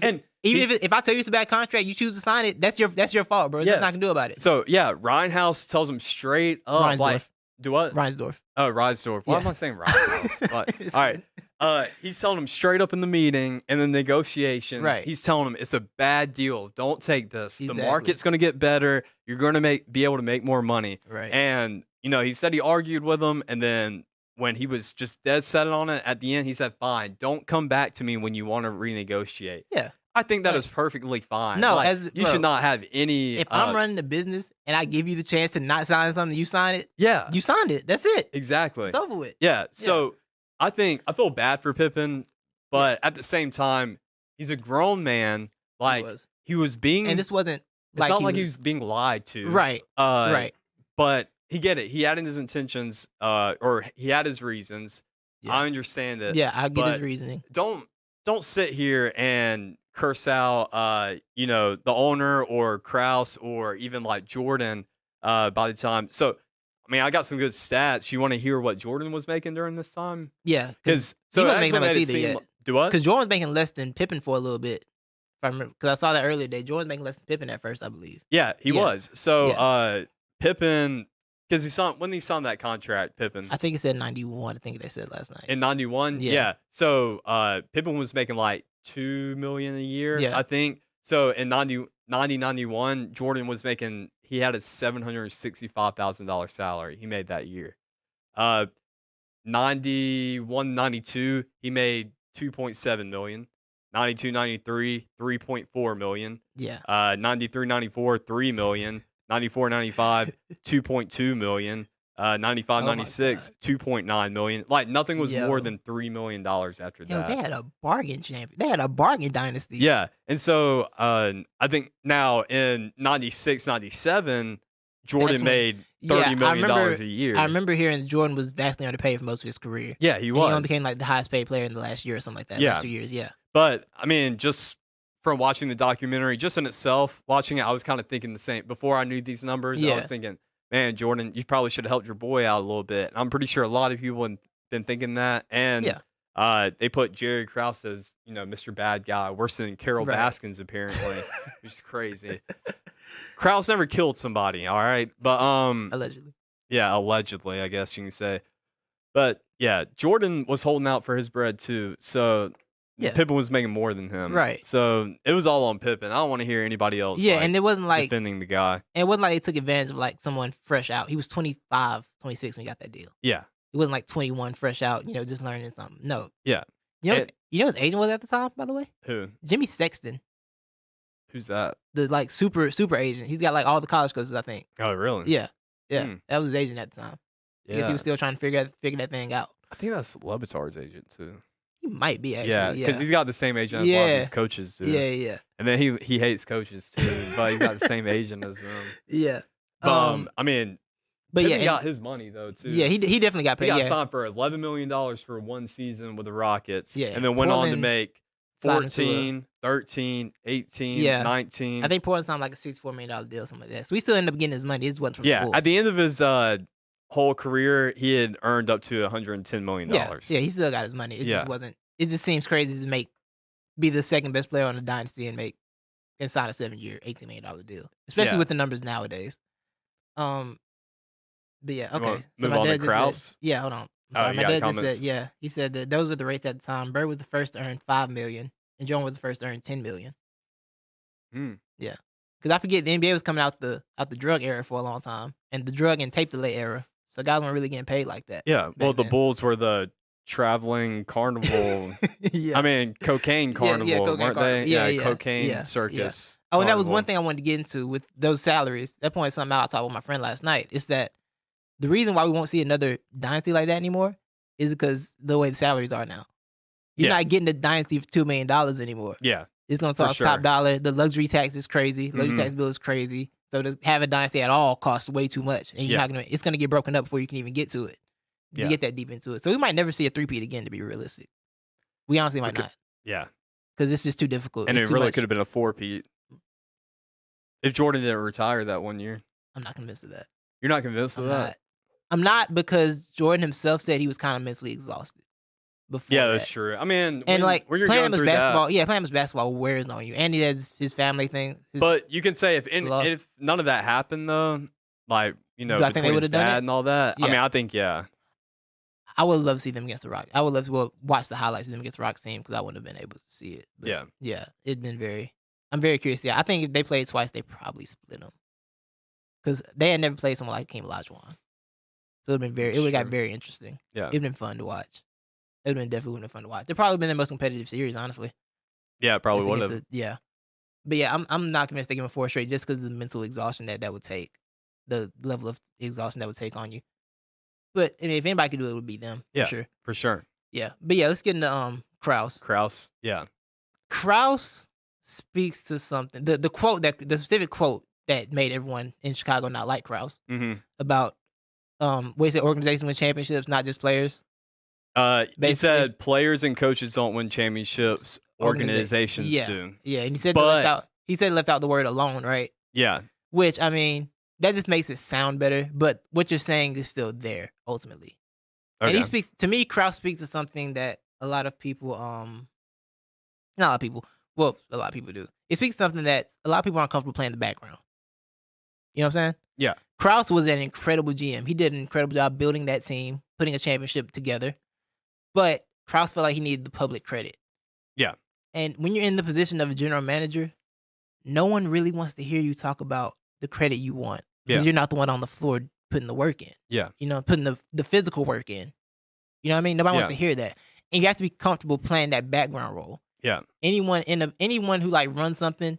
and If I tell you it's a bad contract, you choose to sign it. That's your fault, bro. There's nothing I Yes. can do about it. so yeah, Ryan House tells him straight up, like, Reinsdorf. do what? Reinsdorf. Oh, Reinsdorf. Why Yeah. am I saying Ryan House? Like, It's all right. fine. He's telling him straight up in the meeting and the negotiations. Right. He's telling him it's a bad deal. Don't take this. Exactly. The market's going to get better. You're going to be able to make more money. Right. And he said he argued with him, and then when he was just dead set on it at the end, he said, "Fine, don't come back to me when you want to renegotiate." Yeah. I think that Like- is perfectly fine. No, Like, as- you bro, should not have any. If I'm running the business and I give you the chance to not sign something, you sign it. yeah, You signed it. That's it. exactly. It's over with. Yeah. So I feel bad for Pippen, but at the same time, he's a grown man. Like, he was being. and this wasn't it's like not like he was being lied to. right. Right. But he get it. He had his intentions, or he had his reasons. Yeah. I understand it. Yeah, I get his but reasoning. Don't sit here and curse out, the owner or Krause or even like Jordan. By the time, so I mean, I got some good stats. You want to hear what Jordan was making during this time? Yeah, Because he wasn't that's making what that much made it either seem yet. like- do what? because Jordan was making less than Pippen for a little bit. If I remember, because I saw that earlier today. Jordan was making less than Pippen at first, I believe. Yeah, he Yeah. was. So Yeah. Pippen, because when he signed that contract, Pippen I think it said 91. I think they said last night. in '91. Yeah. Yeah. So Pippen was making like $2 million a year, Yeah. I think. So in 91, Jordan was making. He had a $765,000 salary. He made that year. 91, 92, he made $2.7 million. 92, 93, $3.4 million. yeah, 93, 94, $3 million. 94, 95, $2.2 million. 95, Oh my 96, $2.9 million. Like, nothing was Yo. more than $3 million after yo, that. they had a bargain champion. They had a bargain dynasty. Yeah. And so I think now in 96, 97, Jordan That's when- made Yeah, $30 I million remember- a year. I remember hearing Jordan was vastly underpaid for most of his career. Yeah, he And was. he only became like the highest paid player in the last year or something like that. Yeah. Last 2 years. Yeah. But I mean, just from watching the documentary, just in itself, watching it, I was kind of thinking the same. Before I knew these numbers, I Yeah. was thinking, man, Jordan, you probably should have helped your boy out a little bit. And I'm pretty sure a lot of people have been thinking that. And Yeah. they put Jerry Krause as, Mr. Bad Guy, worse than Carol Right. Baskins, apparently, which is crazy. Krause never killed somebody, all right? But Allegedly. yeah, allegedly, I guess you can say. But yeah, Jordan was holding out for his bread too. So Yeah. Pippen was making more than him. Right. So it was all on Pippen. I don't want to hear anybody else. Yeah, like, and it wasn't like defending the guy. it wasn't like they took advantage of like someone fresh out. He was 25, 26 when he got that deal. Yeah. It wasn't like 21 fresh out, just learning something. No. Yeah. You know his agent was at the time, by the way? Who? Jimmy Sexton, Who's that? the like super agent. He's got like all the college coaches, I think. Oh, really? Yeah. Yeah. Hmm. That was his agent at the time. I guess he was still trying to figure that thing out. I think that's Levitar's agent too. He might be actually. Yeah, Yeah. because he's got the same agent as a lot of Yeah. these coaches do. Yeah. And then he hates coaches too, but he's got the same agent as them. Yeah. I mean, But Pippen yeah, and- got his money though too. yeah, he definitely got He paid. got Yeah. signed for $11 million for one season with the Rockets. Yeah, And then went on to Portland make signed him to a- 14, 13, 18, Yeah. 19. I think Portland signed like a $64 million deal, something like that. So we still end up getting his money. It wasn't from the Yeah, Bulls. at the end of his whole career, he had earned up to $110 million. yeah, he still got his money. It Yeah. just wasn't. It just seems crazy to be the second best player on the dynasty and sign a 7-year, $18 million deal, especially Yeah. with the numbers nowadays. But yeah, wanna okay. So move my on to dad just Krause? said, yeah, hold on. I'm Oh, sorry. you My got dad just comments? said, yeah, he said that those were the rates at the time. Bird was the first to earn $5 million, and Jordan was the first to earn $10 million. Hmm. Yeah, because I forget the NBA was coming out the drug era for a long time, and the drug and tape delay era. So guys weren't really getting paid like that. Yeah, well, back the then. Bulls were the traveling carnival. yeah. I mean, cocaine carnival, cocaine weren't carnival. they? Yeah, yeah, cocaine yeah, circus. Oh, and that was carnival. one thing I wanted to get into with those salaries. That point something out I talked with my friend last night. Is that the reason why we won't see another dynasty like that anymore is because the way the salaries are now. You're Yeah. not getting the dynasty for $2 million anymore. Yeah, It's gonna For cost sure. top dollar. The luxury tax is crazy. Luxury Mhm. tax bill is crazy. So to have a dynasty at all costs way too much, and you're Yeah. not gonna. It's gonna get broken up before you can even get to it. You Yeah. get that deep into it. So we might never see a three-peat again. To be realistic, we honestly might could- not, yeah. because it's just too difficult. And It's it too really much. could have been a four-peat if Jordan didn't retire that one year. I'm not convinced of that. You're not convinced of I'm that? not. I'm not, because Jordan himself said he was kind of mentally exhausted before. Yeah, that. that's true. I mean, And when you're playing going him as through basketball, that, yeah, playing him as basketball wears on you, and he has his family thing. but you can say loss. if none of that happened though, like Do I think they between his would've done dad it? and all that. I mean, Yeah. I think yeah. I would love to see them against the Rock. I would love to watch the highlights of them against the Rock team, because I wouldn't have been able to see it. But Yeah. it'd been very. I'm very curious. Yeah, I think if they played twice, they probably split them, because they had never played someone like Hakeem Olajuwon. So it would have got Sure. very interesting. Yeah. It'd been fun to watch. It would have definitely been fun to watch. They'd probably been the most competitive series, honestly. Yeah, probably Just would against have. yeah. But yeah, I'm not convinced they give him 4 straight, just because of the mental exhaustion that would take, the level of exhaustion that would take on you. But I mean, if anybody could do it, it would be them. Yeah. For sure. For sure. Yeah. But yeah, let's get into Krause. Krause. Yeah. Krause speaks to something. The specific quote that made everyone in Chicago not like Krause Mm-hmm. about what he said, organizations win championships, not just players. He Basically. said players and coaches don't win championships. Organizations yeah. do. Yeah, and he said But- he left out the word alone, right? Yeah. Which, I mean, that just makes it sound better, but what you're saying is still there ultimately. Okay. And he speaks to me. Krause speaks to something that a lot of people, not a lot of people, well, a lot of people do. It speaks to something that a lot of people aren't comfortable playing in the background. You know what I'm saying? Yeah. Krause was an incredible GM. He did an incredible job building that team, putting a championship together. But Krause felt like he needed the public credit. Yeah. And when you're in the position of a general manager, no one really wants to hear you talk about the credit you want, because Yeah. you're not the one on the floor putting the work in. Yeah. You know, putting the physical work in. You know what I mean? Nobody wants Yeah. to hear that. And you have to be comfortable playing that background role. Yeah. Anyone who like runs something,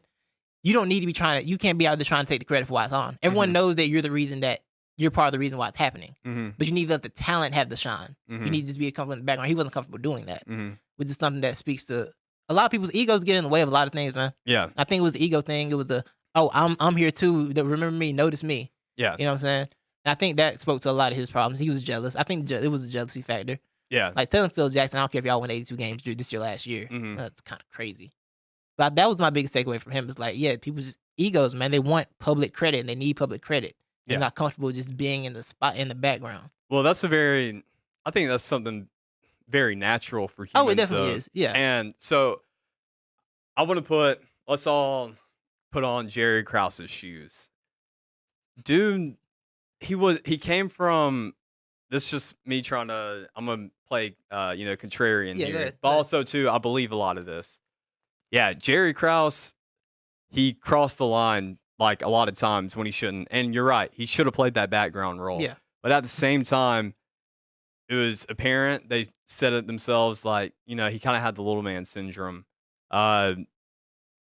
you don't need to be you can't be out there trying to take the credit for why it's on. Everyone Mhm. knows that you're part of the reason why it's happening. Mm-hmm. But you need to let the talent have the shine. Mm-hmm. You need to just be comfortable in the background. He wasn't comfortable doing that, Mm-hmm. which is something that speaks to a lot of people's egos get in the way of a lot of things, man. Yeah. I think it was the ego thing. It was I'm here too. Remember me, notice me. Yeah. You know what I'm saying? And I think that spoke to a lot of his problems. He was jealous. I think it was a jealousy factor. Yeah. Like telling Phil Jackson, I don't care if y'all win 82 games this year last year. Mhm. That's kind of crazy. But that was my biggest takeaway from him. Is like, yeah, people just egos, man. They want public credit and they need public credit. They're Yeah. not comfortable just being in the spot in the background. Well, I think that's something very natural for humans. Oh, it definitely though. is. Yeah. And so let's all put on Jerry Krause's shoes. Dude, he came from this is just me trying to. I'm gonna play, contrarian Yeah, here, go ahead, but go ahead. also too, I believe a lot of this. Yeah, Jerry Krause, he crossed the line like a lot of times when he shouldn't. And you're right, he should have played that background role. Yeah. But at the same time, it was apparent they said it themselves, like, he kind of had the little man syndrome. Uh,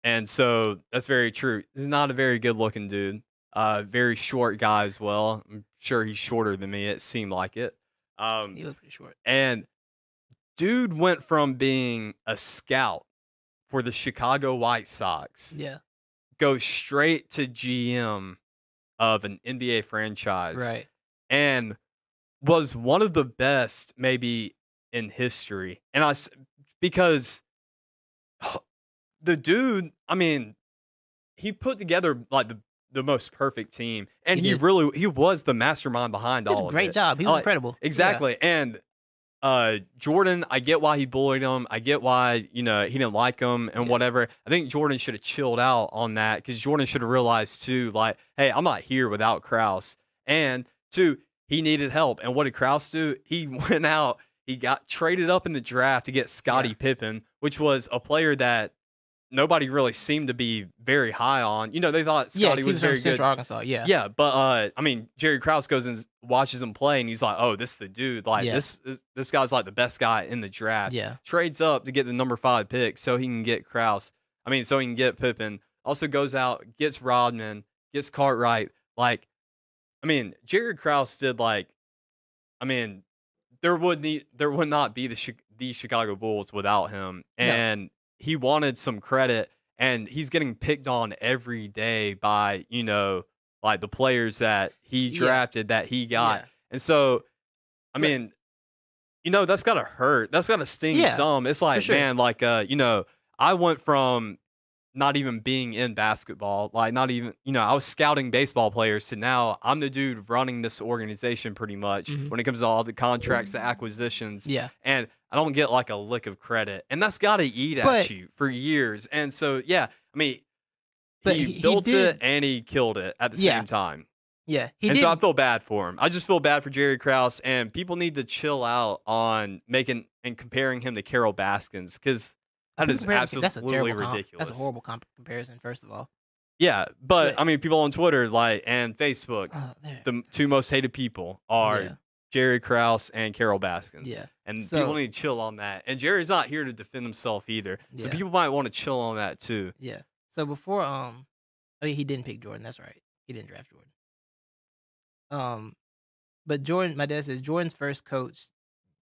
and so that's very true. He's not a very good looking dude. Very short guy as well. I'm sure he's shorter than me. It seemed like it. He looked pretty short. And dude went from being a scout for the Chicago White Sox, Yeah. go straight to GM of an NBA franchise, Right. and was one of the best maybe in history. And because the dude, I mean, he put together like the most perfect team, and He he did. he was the mastermind behind He did all a of great it. job. He I was like- incredible. Yeah. Exactly. And Jordan, I get why he bullied him. I get why, he didn't like him and Yeah. whatever. I think Jordan should have chilled out on that, because Jordan should have realized too, like, hey, I'm not here without Krause. And two, he needed help. And what did Krause do? He went out, he got traded up in the draft to get Scottie Yeah. Pippen, which was a player that nobody really seemed to be very high on. They thought Yeah, Scottie he was was from very good. Central Arkansas. Yeah. Yeah, but I mean, Jerry Krause goes and watches him play, and he's like, "Oh, this is the dude. Like Yeah. this guy's like the best guy in the draft." Yeah. Trades up to get the number 5 pick so he can get Krause. I mean, so he can get Pippen. Also goes out, gets Rodman, gets Cartwright. Like, I mean, Jerry Krause did like, I mean, there would not be the Chicago Bulls without him, No. and he wanted some credit. And he's getting picked on every day by, like the players that he Yeah. drafted that he got. Yeah. And so, I But- mean, that's got to hurt. That's got to sting Yeah, some. It's like, sure. man, like, I went from not even being in basketball, like not even, I was scouting baseball players, to now I'm the dude running this organization pretty much Mhm. when it comes to all the contracts, the acquisitions. Yeah. And I don't get like a lick of credit, and that's got to eat at But- you for years. And so, yeah, I mean, But he he built it did- and he killed it at the Yeah. same time. Yeah. He And did. so I feel bad for him. I just feel bad for Jerry Krause, and people need to chill out on making and comparing him to Carol Baskins, because that is That's a absolutely terrible ridiculous. That's a horrible comparison. First of all. Yeah, but But- I mean, people on Twitter and Facebook, There. the two most hated people are Yeah. Jerry Krause and Carol Baskins. Yeah. And So- people need to chill on that. And Jerry's not here to defend himself either. So Yeah. people might want to chill on that too. Yeah. So before oh yeah, he didn't pick Jordan. That's right. He didn't draft Jordan. But Jordan, my dad says Jordan's first coach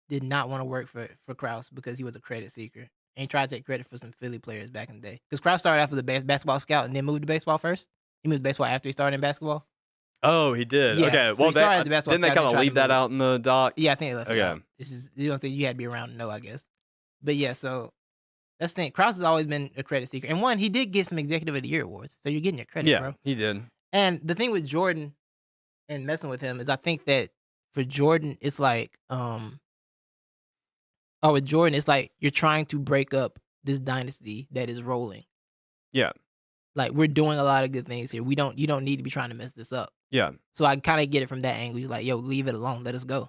did not want to work for Krause because he was a credit seeker. And he tried to take credit for some Philly players back in the day. Because Krause started off as a basketball scout and then moved to baseball first. He moved to baseball after he started in basketball. Oh, he did. Yeah, Okay. so Well, he started as a basketball didn't they scout, kind then of tried leave to that move. out in the doc? Yeah, I think they left it Okay. out. It's just, you don't think you had to be around to know, I guess. But yeah, so that's the thing. Krause has always been a credit seeker. And one, he did get some Executive of the Year awards. So you're getting your credit, Yeah, bro. he did. And the thing with Jordan and messing with him is I think that for Jordan, it's like, with Jordan, it's like you're trying to break up this dynasty that is rolling. Yeah. Like we're doing a lot of good things here. You don't need to be trying to mess this up. Yeah. So I kind of get it from that angle. He's like, yo, leave it alone. Let us go.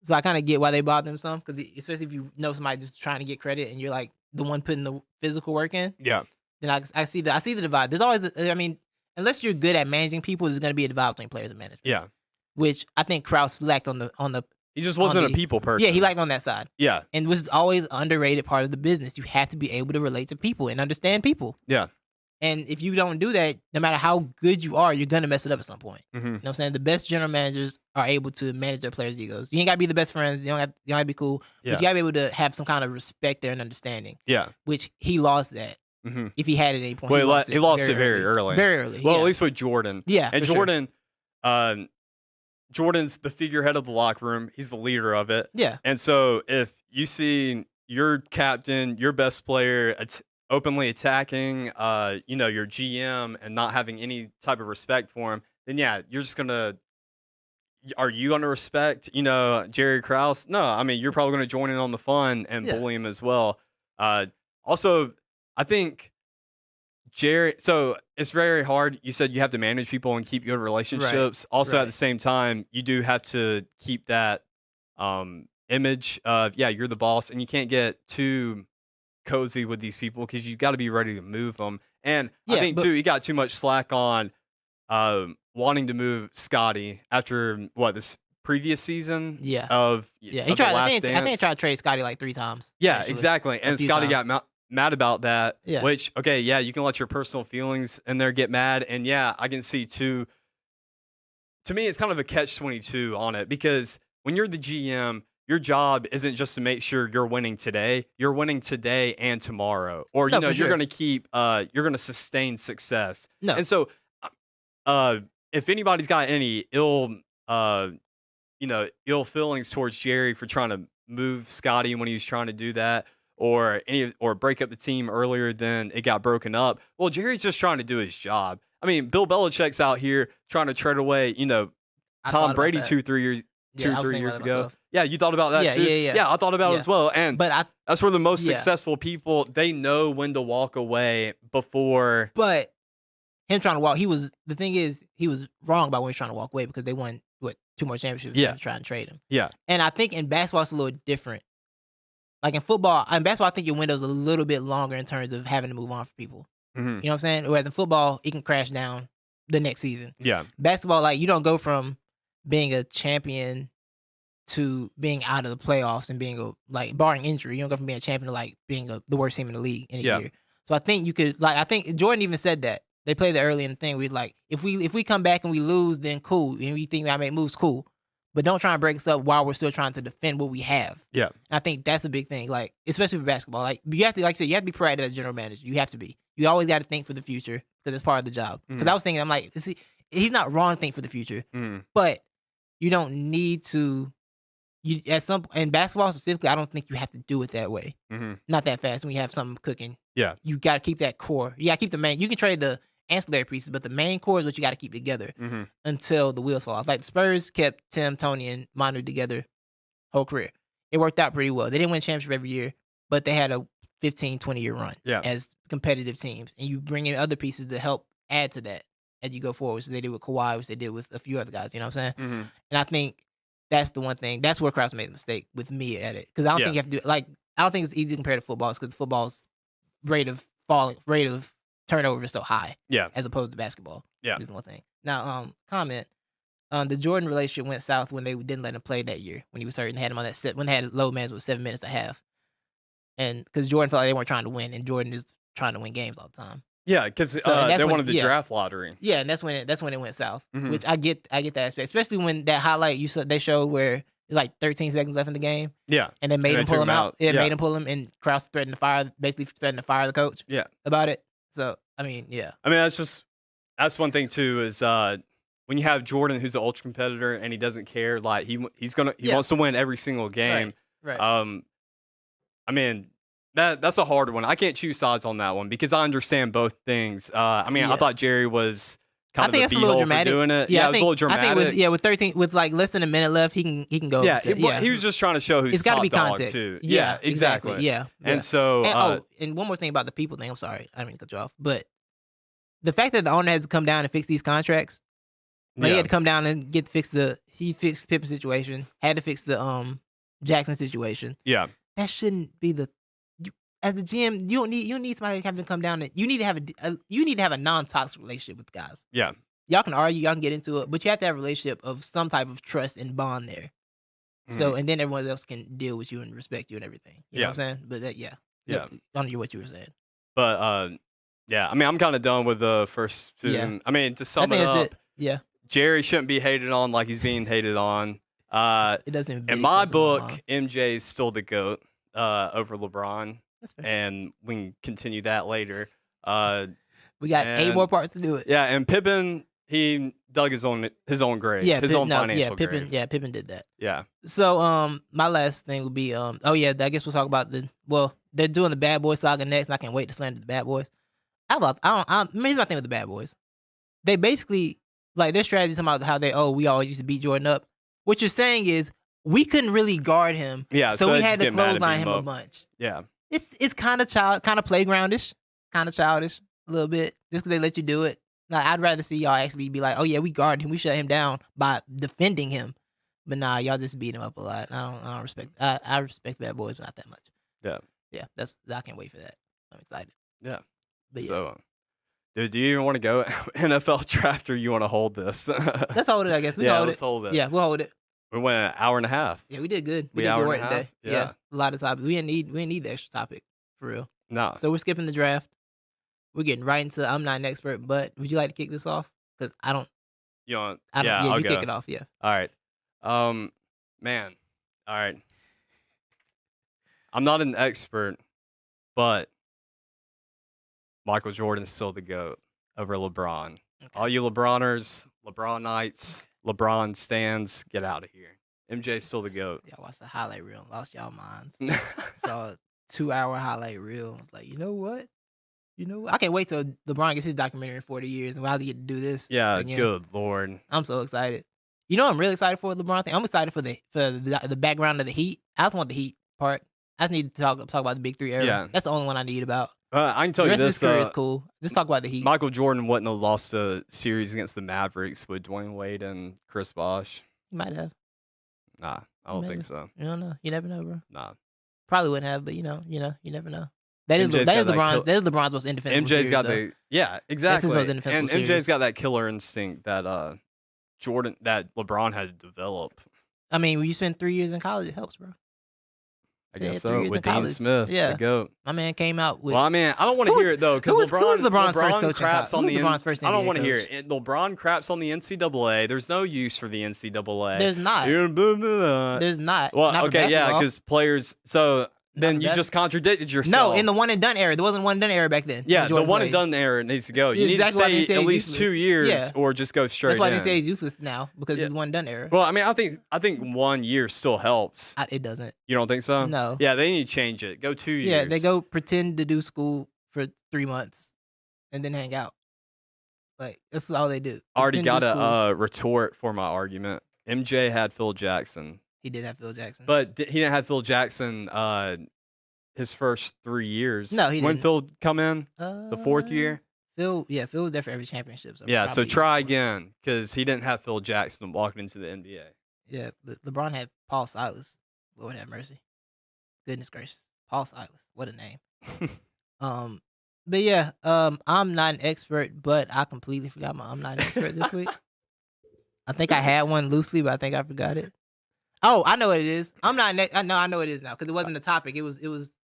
So I kind of get why they bother him some, because especially if you know somebody just trying to get credit and you're like the one putting the physical work in, Yeah. then I see the divide. There's always, unless you're good at managing people, there's going to be a divide between players and management. Yeah. Which I think Krause lacked on the He just wasn't a the- people person. yeah, he lacked on that side, Yeah. and was always an underrated part of the business. You have to be able to relate to people and understand people. Yeah. And if you don't do that, no matter how good you are, you're gonna mess it up at some point. Mm-hmm. You know what I'm saying? The best general managers are able to manage their players' egos. You ain't gotta be the best friends. You don't have to be cool. Yeah. But you gotta be able to have some kind of respect there and understanding. Yeah. Which he lost that. Mm-hmm. If he had it at any point. Well, he lost it very early. Very early. Well, yeah. at least with Jordan. Yeah. And for sure. Jordan, Jordan's the figurehead of the locker room. He's the leader of it. Yeah. And so if you see your captain, your best player openly attacking, your GM and not having any type of respect for him, then yeah, you're just gonna. Are you gonna respect, Jerry Krause? No, I mean you're probably gonna join in on the fun and Yeah. bully him as well. Also, I think Jerry, so it's very hard. You said you have to manage people and keep good relationships. Also, at right. the same time, you do have to keep that image of, yeah, you're the boss, and you can't get too cozy with these people because you got to be ready to move them. And I Yeah, think, but too, he got too much slack on wanting to move Scotty after, this previous season yeah, of, yeah. of He The tried. Last I think he Dance. tried to trade Scotty like 3 times. Yeah, actually. exactly. And few Scotty times. got mad about that, Yeah. which, okay, yeah, you can let your personal feelings in there get mad. And yeah, I can see too. To me, it's kind of a catch-22 on it because when you're the GM, your job isn't just to make sure you're winning today. You're winning today and tomorrow. Or, No, for you're sure. going to keep, you're going to sustain success. No. And so, if anybody's got any ill feelings towards Jerry for trying to move Scotty when he was trying to do that, or break up the team earlier than it got broken up. Well, Jerry's just trying to do his job. I mean, Bill Belichick's out here trying to trade away, I thought Tom about Brady that. 2-3 years, Yeah, I was 2-3 thinking years about it ago. myself. Yeah, you thought about that Yeah, too. yeah. I thought about it Yeah. as well. And But that's where the most Yeah. successful people, they know when to walk away before. But him trying to walk, the thing is, he was wrong about when he was trying to walk away because they won 2 more championships. Yeah. After trying to trade him. Yeah. And I think in basketball it's a little different. Like in basketball, I think your window's a little bit longer in terms of having to move on for people. Mhm. You know what I'm saying? Whereas in football, it can crash down the next season. Yeah. Basketball, like you don't go from being a champion to being out of the playoffs and being barring injury, you don't go from being a champion to like being the worst team in the league in a Yeah. year. So I think you could I think Jordan even said that. They played it early in the thing. We like if we come back and we lose, then cool. And we think I make moves, cool. But don't try and break us up while we're still trying to defend what we have. Yeah. And I think that's a big thing. Like, especially for basketball. Like you have to, like I said, you have to be proactive as general manager. You have to be. You always got to think for the future because it's part of the job. Because I was thinking, I'm like, he's not wrong to think for the future, but you don't need to. In basketball specifically, I don't think you have to do it that way. Not that fast when you have something cooking. Yeah. You got to keep that core. You got to keep the main. You can trade the ancillary pieces, but the main core is what you got to keep together until the wheels fall off. Like the Spurs kept Tim, Tony, and Manu together whole career. It worked out pretty well. They didn't win a championship every year, but they had a 15, 20-year run as competitive teams. And you bring in other pieces to help add to that as you go forward. So they did with Kawhi, which they did with a few other guys. You know what I'm saying? And I think that's the one thing. That's where Krause made a mistake with me at it. Because I don't think you have to do I don't think it's easy to compare to football because football's rate of turnover is so high. Yeah. As opposed to basketball. Yeah. Is one thing. Now, comment. The Jordan relationship went south when they didn't let him play that year when he was hurt and had him on that set when they had load management with 7 minutes a half. And because Jordan felt like they weren't trying to win, and Jordan is trying to win games all the time. Yeah, because they wanted the draft lottery. Yeah, and that's when it went south. Which I get that aspect, especially when that highlight they showed where it's like 13 seconds left in the game. Yeah, and they made him pull him out. It made him pull him, and Krause threatened to fire the coach. Yeah, about it. So I mean, that's one thing too is when you have Jordan who's an ultra competitor and he doesn't care, like he wants to win every single game. Right. I mean, that's a hard one. I can't choose sides on that one because I understand both things. I thought Jerry was kind of a beat-hole for doing it. Yeah, it was a little dramatic. I think with like less than a minute left, he can go. Yeah, he was just trying to show who's it's got to be top context dog too. Yeah, exactly. Yeah, and so and one more thing about the people thing. I'm sorry, I didn't mean to cut you off, but the fact that the owner has to come down and fix these contracts, he had to come down and he fixed Pippen's situation, had to fix the Jackson situation. Yeah, that shouldn't be as the GM, you need somebody to have to come down and you need to have a non-toxic relationship with the guys. Yeah. Y'all can argue, y'all can get into it, but you have to have a relationship of some type of trust and bond there. So, and then everyone else can deal with you and respect you and everything. You know what I'm saying? But I don't know what you were saying. But I'm kind of done with the first two. Yeah. I mean, to sum it up, Jerry shouldn't be hated on like he's being hated on. It doesn't. In my book, MJ is still the GOAT over LeBron. And we can continue that later. We got 8 more parts to do it. Yeah, and Pippen, he dug his own grave. Yeah, financial Pippen. grave. Yeah, Pippen did that. Yeah. So my last thing would be I guess we'll talk about they're doing the Bad Boy saga next, and I can't wait to slander the Bad Boys. Here's my thing with the Bad Boys. They basically their strategy about how we always used to beat Jordan up. What you're saying is we couldn't really guard him. Yeah, so we had to clothesline him a bunch. Yeah. It's kind of playgroundish, kind of childish. a little bit just because they let you do it. Like, I'd rather see y'all actually be like, oh yeah, we guard him, we shut him down by defending him. But nah, y'all just beat him up a lot. I don't respect. I respect Bad Boys, but not that much. Yeah. Yeah, I can't wait for that. I'm excited. Yeah. But yeah, So, dude, do you even want to go NFL draft or you want to hold this? let's hold it. I guess we can hold let's it. hold it. Yeah, we'll hold it. We went an hour and a half. Yeah, we did good. We We did hour good and work a half? today. Yeah. Yeah, a lot of topics. We didn't need the extra topic for real. No. So we're skipping the draft. We're getting right into I'm not an expert, but would you like to kick this off? Because I don't. You want? I don't. Yeah, Yeah, I'll you go. kick it off. Yeah. All right. Man. All right. I'm not an expert, but Michael Jordan's still the GOAT over LeBron. Okay. All you LeBroners, LeBronites, LeBron stands, get out of here. MJ's still the GOAT. Y'all watched the highlight reel and lost y'all minds. Saw a 2-hour highlight reel. I was like, you know what? I can't wait till LeBron gets his documentary in 40 years and we'll have to get to do this. Yeah, again. good Lord. I'm so excited. You know, I'm really excited for the LeBron thing. I'm excited for the background of the Heat. I just want the Heat part. I just need to talk about the Big Three era. Yeah. That's the only one I need about. I can tell The you rest of this, his career is though. cool. Just talk about the Heat. Michael Jordan wouldn't have lost a series against the Mavericks with Dwayne Wade and Chris Bosh. You might have. Nah, I don't Maybe. think so. You don't know. You never know, bro. Nah. Probably wouldn't have, but you never know. That is MJ's got that LeBron's. That is LeBron's most indefensible MJ's series, got though. yeah, exactly. most And indefensible MJ's series. got that killer instinct that LeBron had to develop. I mean, when you spend 3 years in college, it helps, bro. I Yeah, guess 3 so. years With in Dean college. Smith, Yeah. the GOAT. My man came out with. Well, I mean, I don't want to Who hear was- it though, because who was LeBron's first coach in craps college? on Who the was LeBron's first I don't NBA want to hear coach? it. LeBron craps on the NCAA. There's no use for the NCAA. There's not. There's not. Well, Not for okay, yeah, basketball. because players. So then for you bas- just contradicted yourself. No, in the one and done era. There wasn't one and done era back then. yeah, when the Jordan one and played. done era needs to go. You Yeah, need exactly to why they stay say at it's least useless. 2 years, Yeah. or just go straight. That's why in. they say it's useless now because Yeah. it's one and done era. Well, I mean, I think 1 year still helps. It doesn't. You don't think so? No. Yeah, they need to change it. Go 2 years. Yeah, they go pretend to do school for 3 months and then hang out. Like that's all they do. I already Pretend got to do school. a retort for my argument. MJ had Phil Jackson, He did have Phil Jackson. but he didn't have Phil Jackson his first 3 years. No, he When didn't. Phil come in the fourth year. Phil was there for every championship. So Yeah, so probably- try again because he didn't have Phil Jackson walking into the NBA. Yeah, but LeBron had Paul Silas. Lord have mercy. Goodness gracious, Paul Silas. What a name. But yeah, I'm not an expert, but I completely forgot my I'm not an expert this week. I think I had one loosely, but I think I forgot it. Oh, I know what it is. I'm not. I know it is now because it wasn't a topic. It was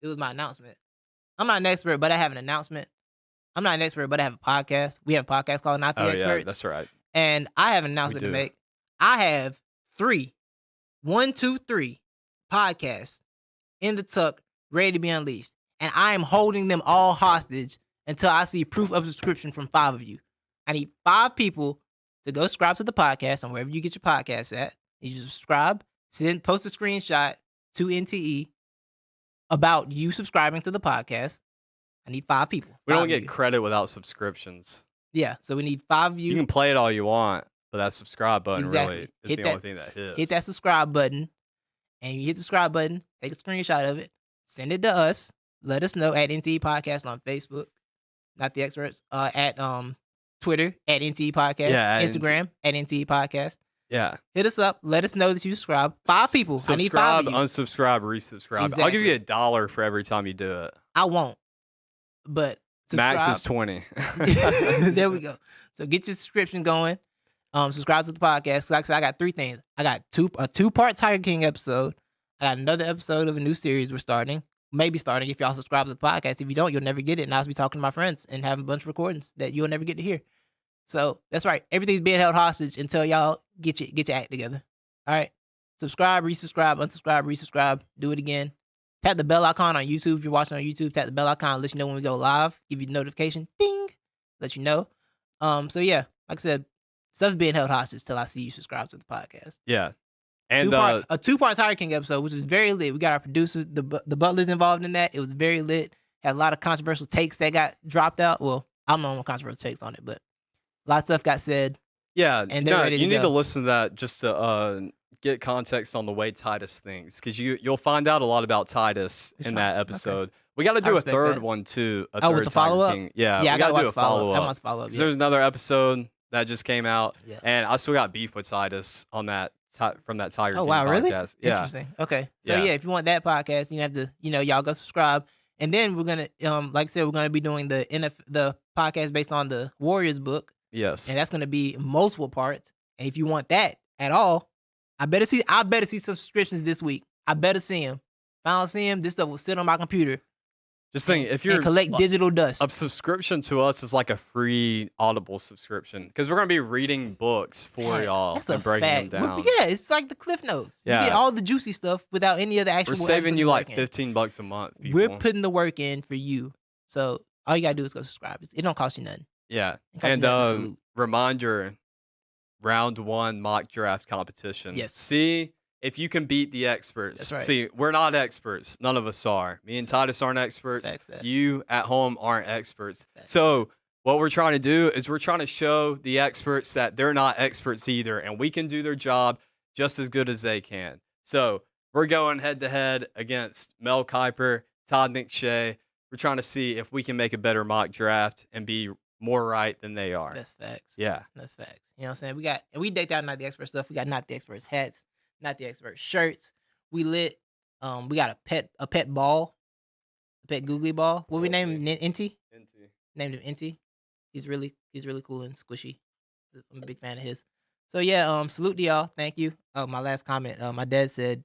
my announcement. I'm not an expert, but I have an announcement. I'm not an expert, but I have a podcast. We have a podcast called Not the Oh Experts. yeah, that's right. And I have an announcement to do. make. I have 3 podcasts in the tuck ready to be unleashed. And I am holding them all hostage until I see proof of subscription from 5 of you. I need 5 people to go subscribe to the podcast on wherever you get your podcasts at. You subscribe, post a screenshot to NTE about you subscribing to the podcast. I need 5 people. We 5 don't of get you. credit without subscriptions. Yeah, so we need 5 of You you. can play it all you want, but that subscribe button Exactly. really is Hit the that- only thing that hits. Hit that subscribe button, and you hit the subscribe button, take a screenshot of it, send it to us, let us know at NTE Podcast on Facebook, Not the Experts, at Twitter at NTE Podcast, Yeah, at Instagram at NTE Podcast. Yeah. Hit us up, let us know that you subscribe. 5 people. I need 5 Subscribe, of you. unsubscribe, resubscribe. I'll give you $1 for every time you do it. I won't, but subscribe. Max is 20. There we go. So get your subscription going. Subscribe to the podcast. Like I said, I got 3 things. I got a 2-part Tiger King episode. I got another episode of a new series we're starting. Maybe starting if y'all subscribe to the podcast. If you don't, you'll never get it. And I'll be talking to my friends and having a bunch of recordings that you'll never get to hear. So that's right. Everything's being held hostage until y'all get your act together. All right. Subscribe, resubscribe, unsubscribe, resubscribe. Do it again. Tap the bell icon on YouTube. If you're watching on YouTube, tap the bell icon. Let you know when we go live. Give you the notification. Ding. Let you know. So yeah, like I said, stuff's being held hostage till I see you subscribe to the podcast. Yeah. And a 2-part Tiger King episode, which is very lit. We got our producer, the Butlers involved in that. It was very lit. Had a lot of controversial takes that got dropped out. Well, I'm not on controversial takes on it, but a lot of stuff got said. yeah, and they're ready to you need go. to listen to that just to get context on the way Titus thinks, because you'll find out a lot about Titus in Fine. that Okay. episode. We got to do a respect third that. one too. A Oh, with third the follow-up? Tiger King. Yeah, Yeah, I we gotta got to do watch a follow-up. I follow-up. want follow-up. 'Cause Yeah. there's another episode that just came out, Yeah. and I still got beef with Titus on that from that Tiger Oh King wow, really? podcast. Yeah, Interesting. Okay. So Yeah. yeah, if you want that podcast, you have to, y'all go subscribe. And then we're gonna, like I said, we're gonna be doing the the podcast based on the Warriors book, yes. and that's gonna be multiple parts. And if you want that at all, I better see subscriptions this week. I better see them. If I don't see them, this stuff will sit on my computer Just think, if and you're collect digital dust. a subscription to us is like a free Audible subscription because we're gonna be reading books for Facts. y'all That's a and breaking fact. them down. Yeah, it's like the Cliff Notes. You Yeah. get all the juicy stuff without any of the actual. We're saving you like work in. $15 a month. People. We're putting the work in for you. So all you gotta do is go subscribe. It don't cost you nothing. Yeah, It costs you and nothing to salute. reminder: round 1 mock draft competition. Yes. See if you can beat the experts. That's right. See, we're not experts. None of us are. Me and Titus aren't experts. Facts that. You at home aren't experts. Facts. So what we're trying to do is we're trying to show the experts that they're not experts either, and we can do their job just as good as they can. So we're going head to head against Mel Kiper, Todd McShay. We're trying to see if we can make a better mock draft and be more right than they are. That's facts. Yeah. That's facts. You know what I'm saying? We decked out Not the Expert stuff. We got Not the Experts hats, Not the Expert shirts. We lit. We got a pet ball, a pet googly ball. What we named him? Inti. Named him Inti. He's really cool and squishy. I'm a big fan of his. So yeah, salute to y'all. Thank you. My last comment. My dad said,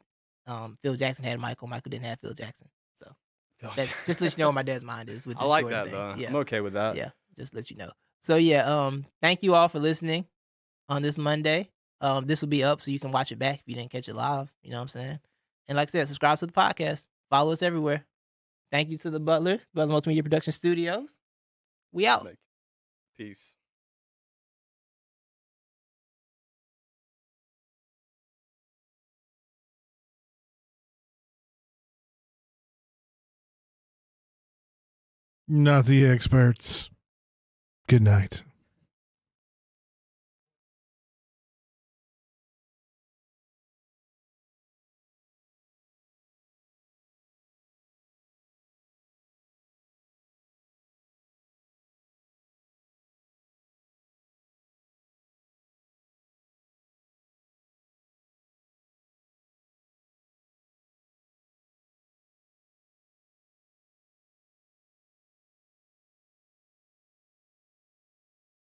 Phil Jackson had Michael. Michael didn't have Phil Jackson. So that's just let you know what my dad's mind is with this I like Jordan that thing. though. Yeah. I'm okay with that. Yeah, just let you know. So yeah, thank you all for listening on this Monday. This will be up so you can watch it back if you didn't catch it live. You know what I'm saying? And like I said, subscribe to the podcast. Follow us everywhere. Thank you to the Butler Multimedia Production Studios. We out. Peace. Not the experts. Good night.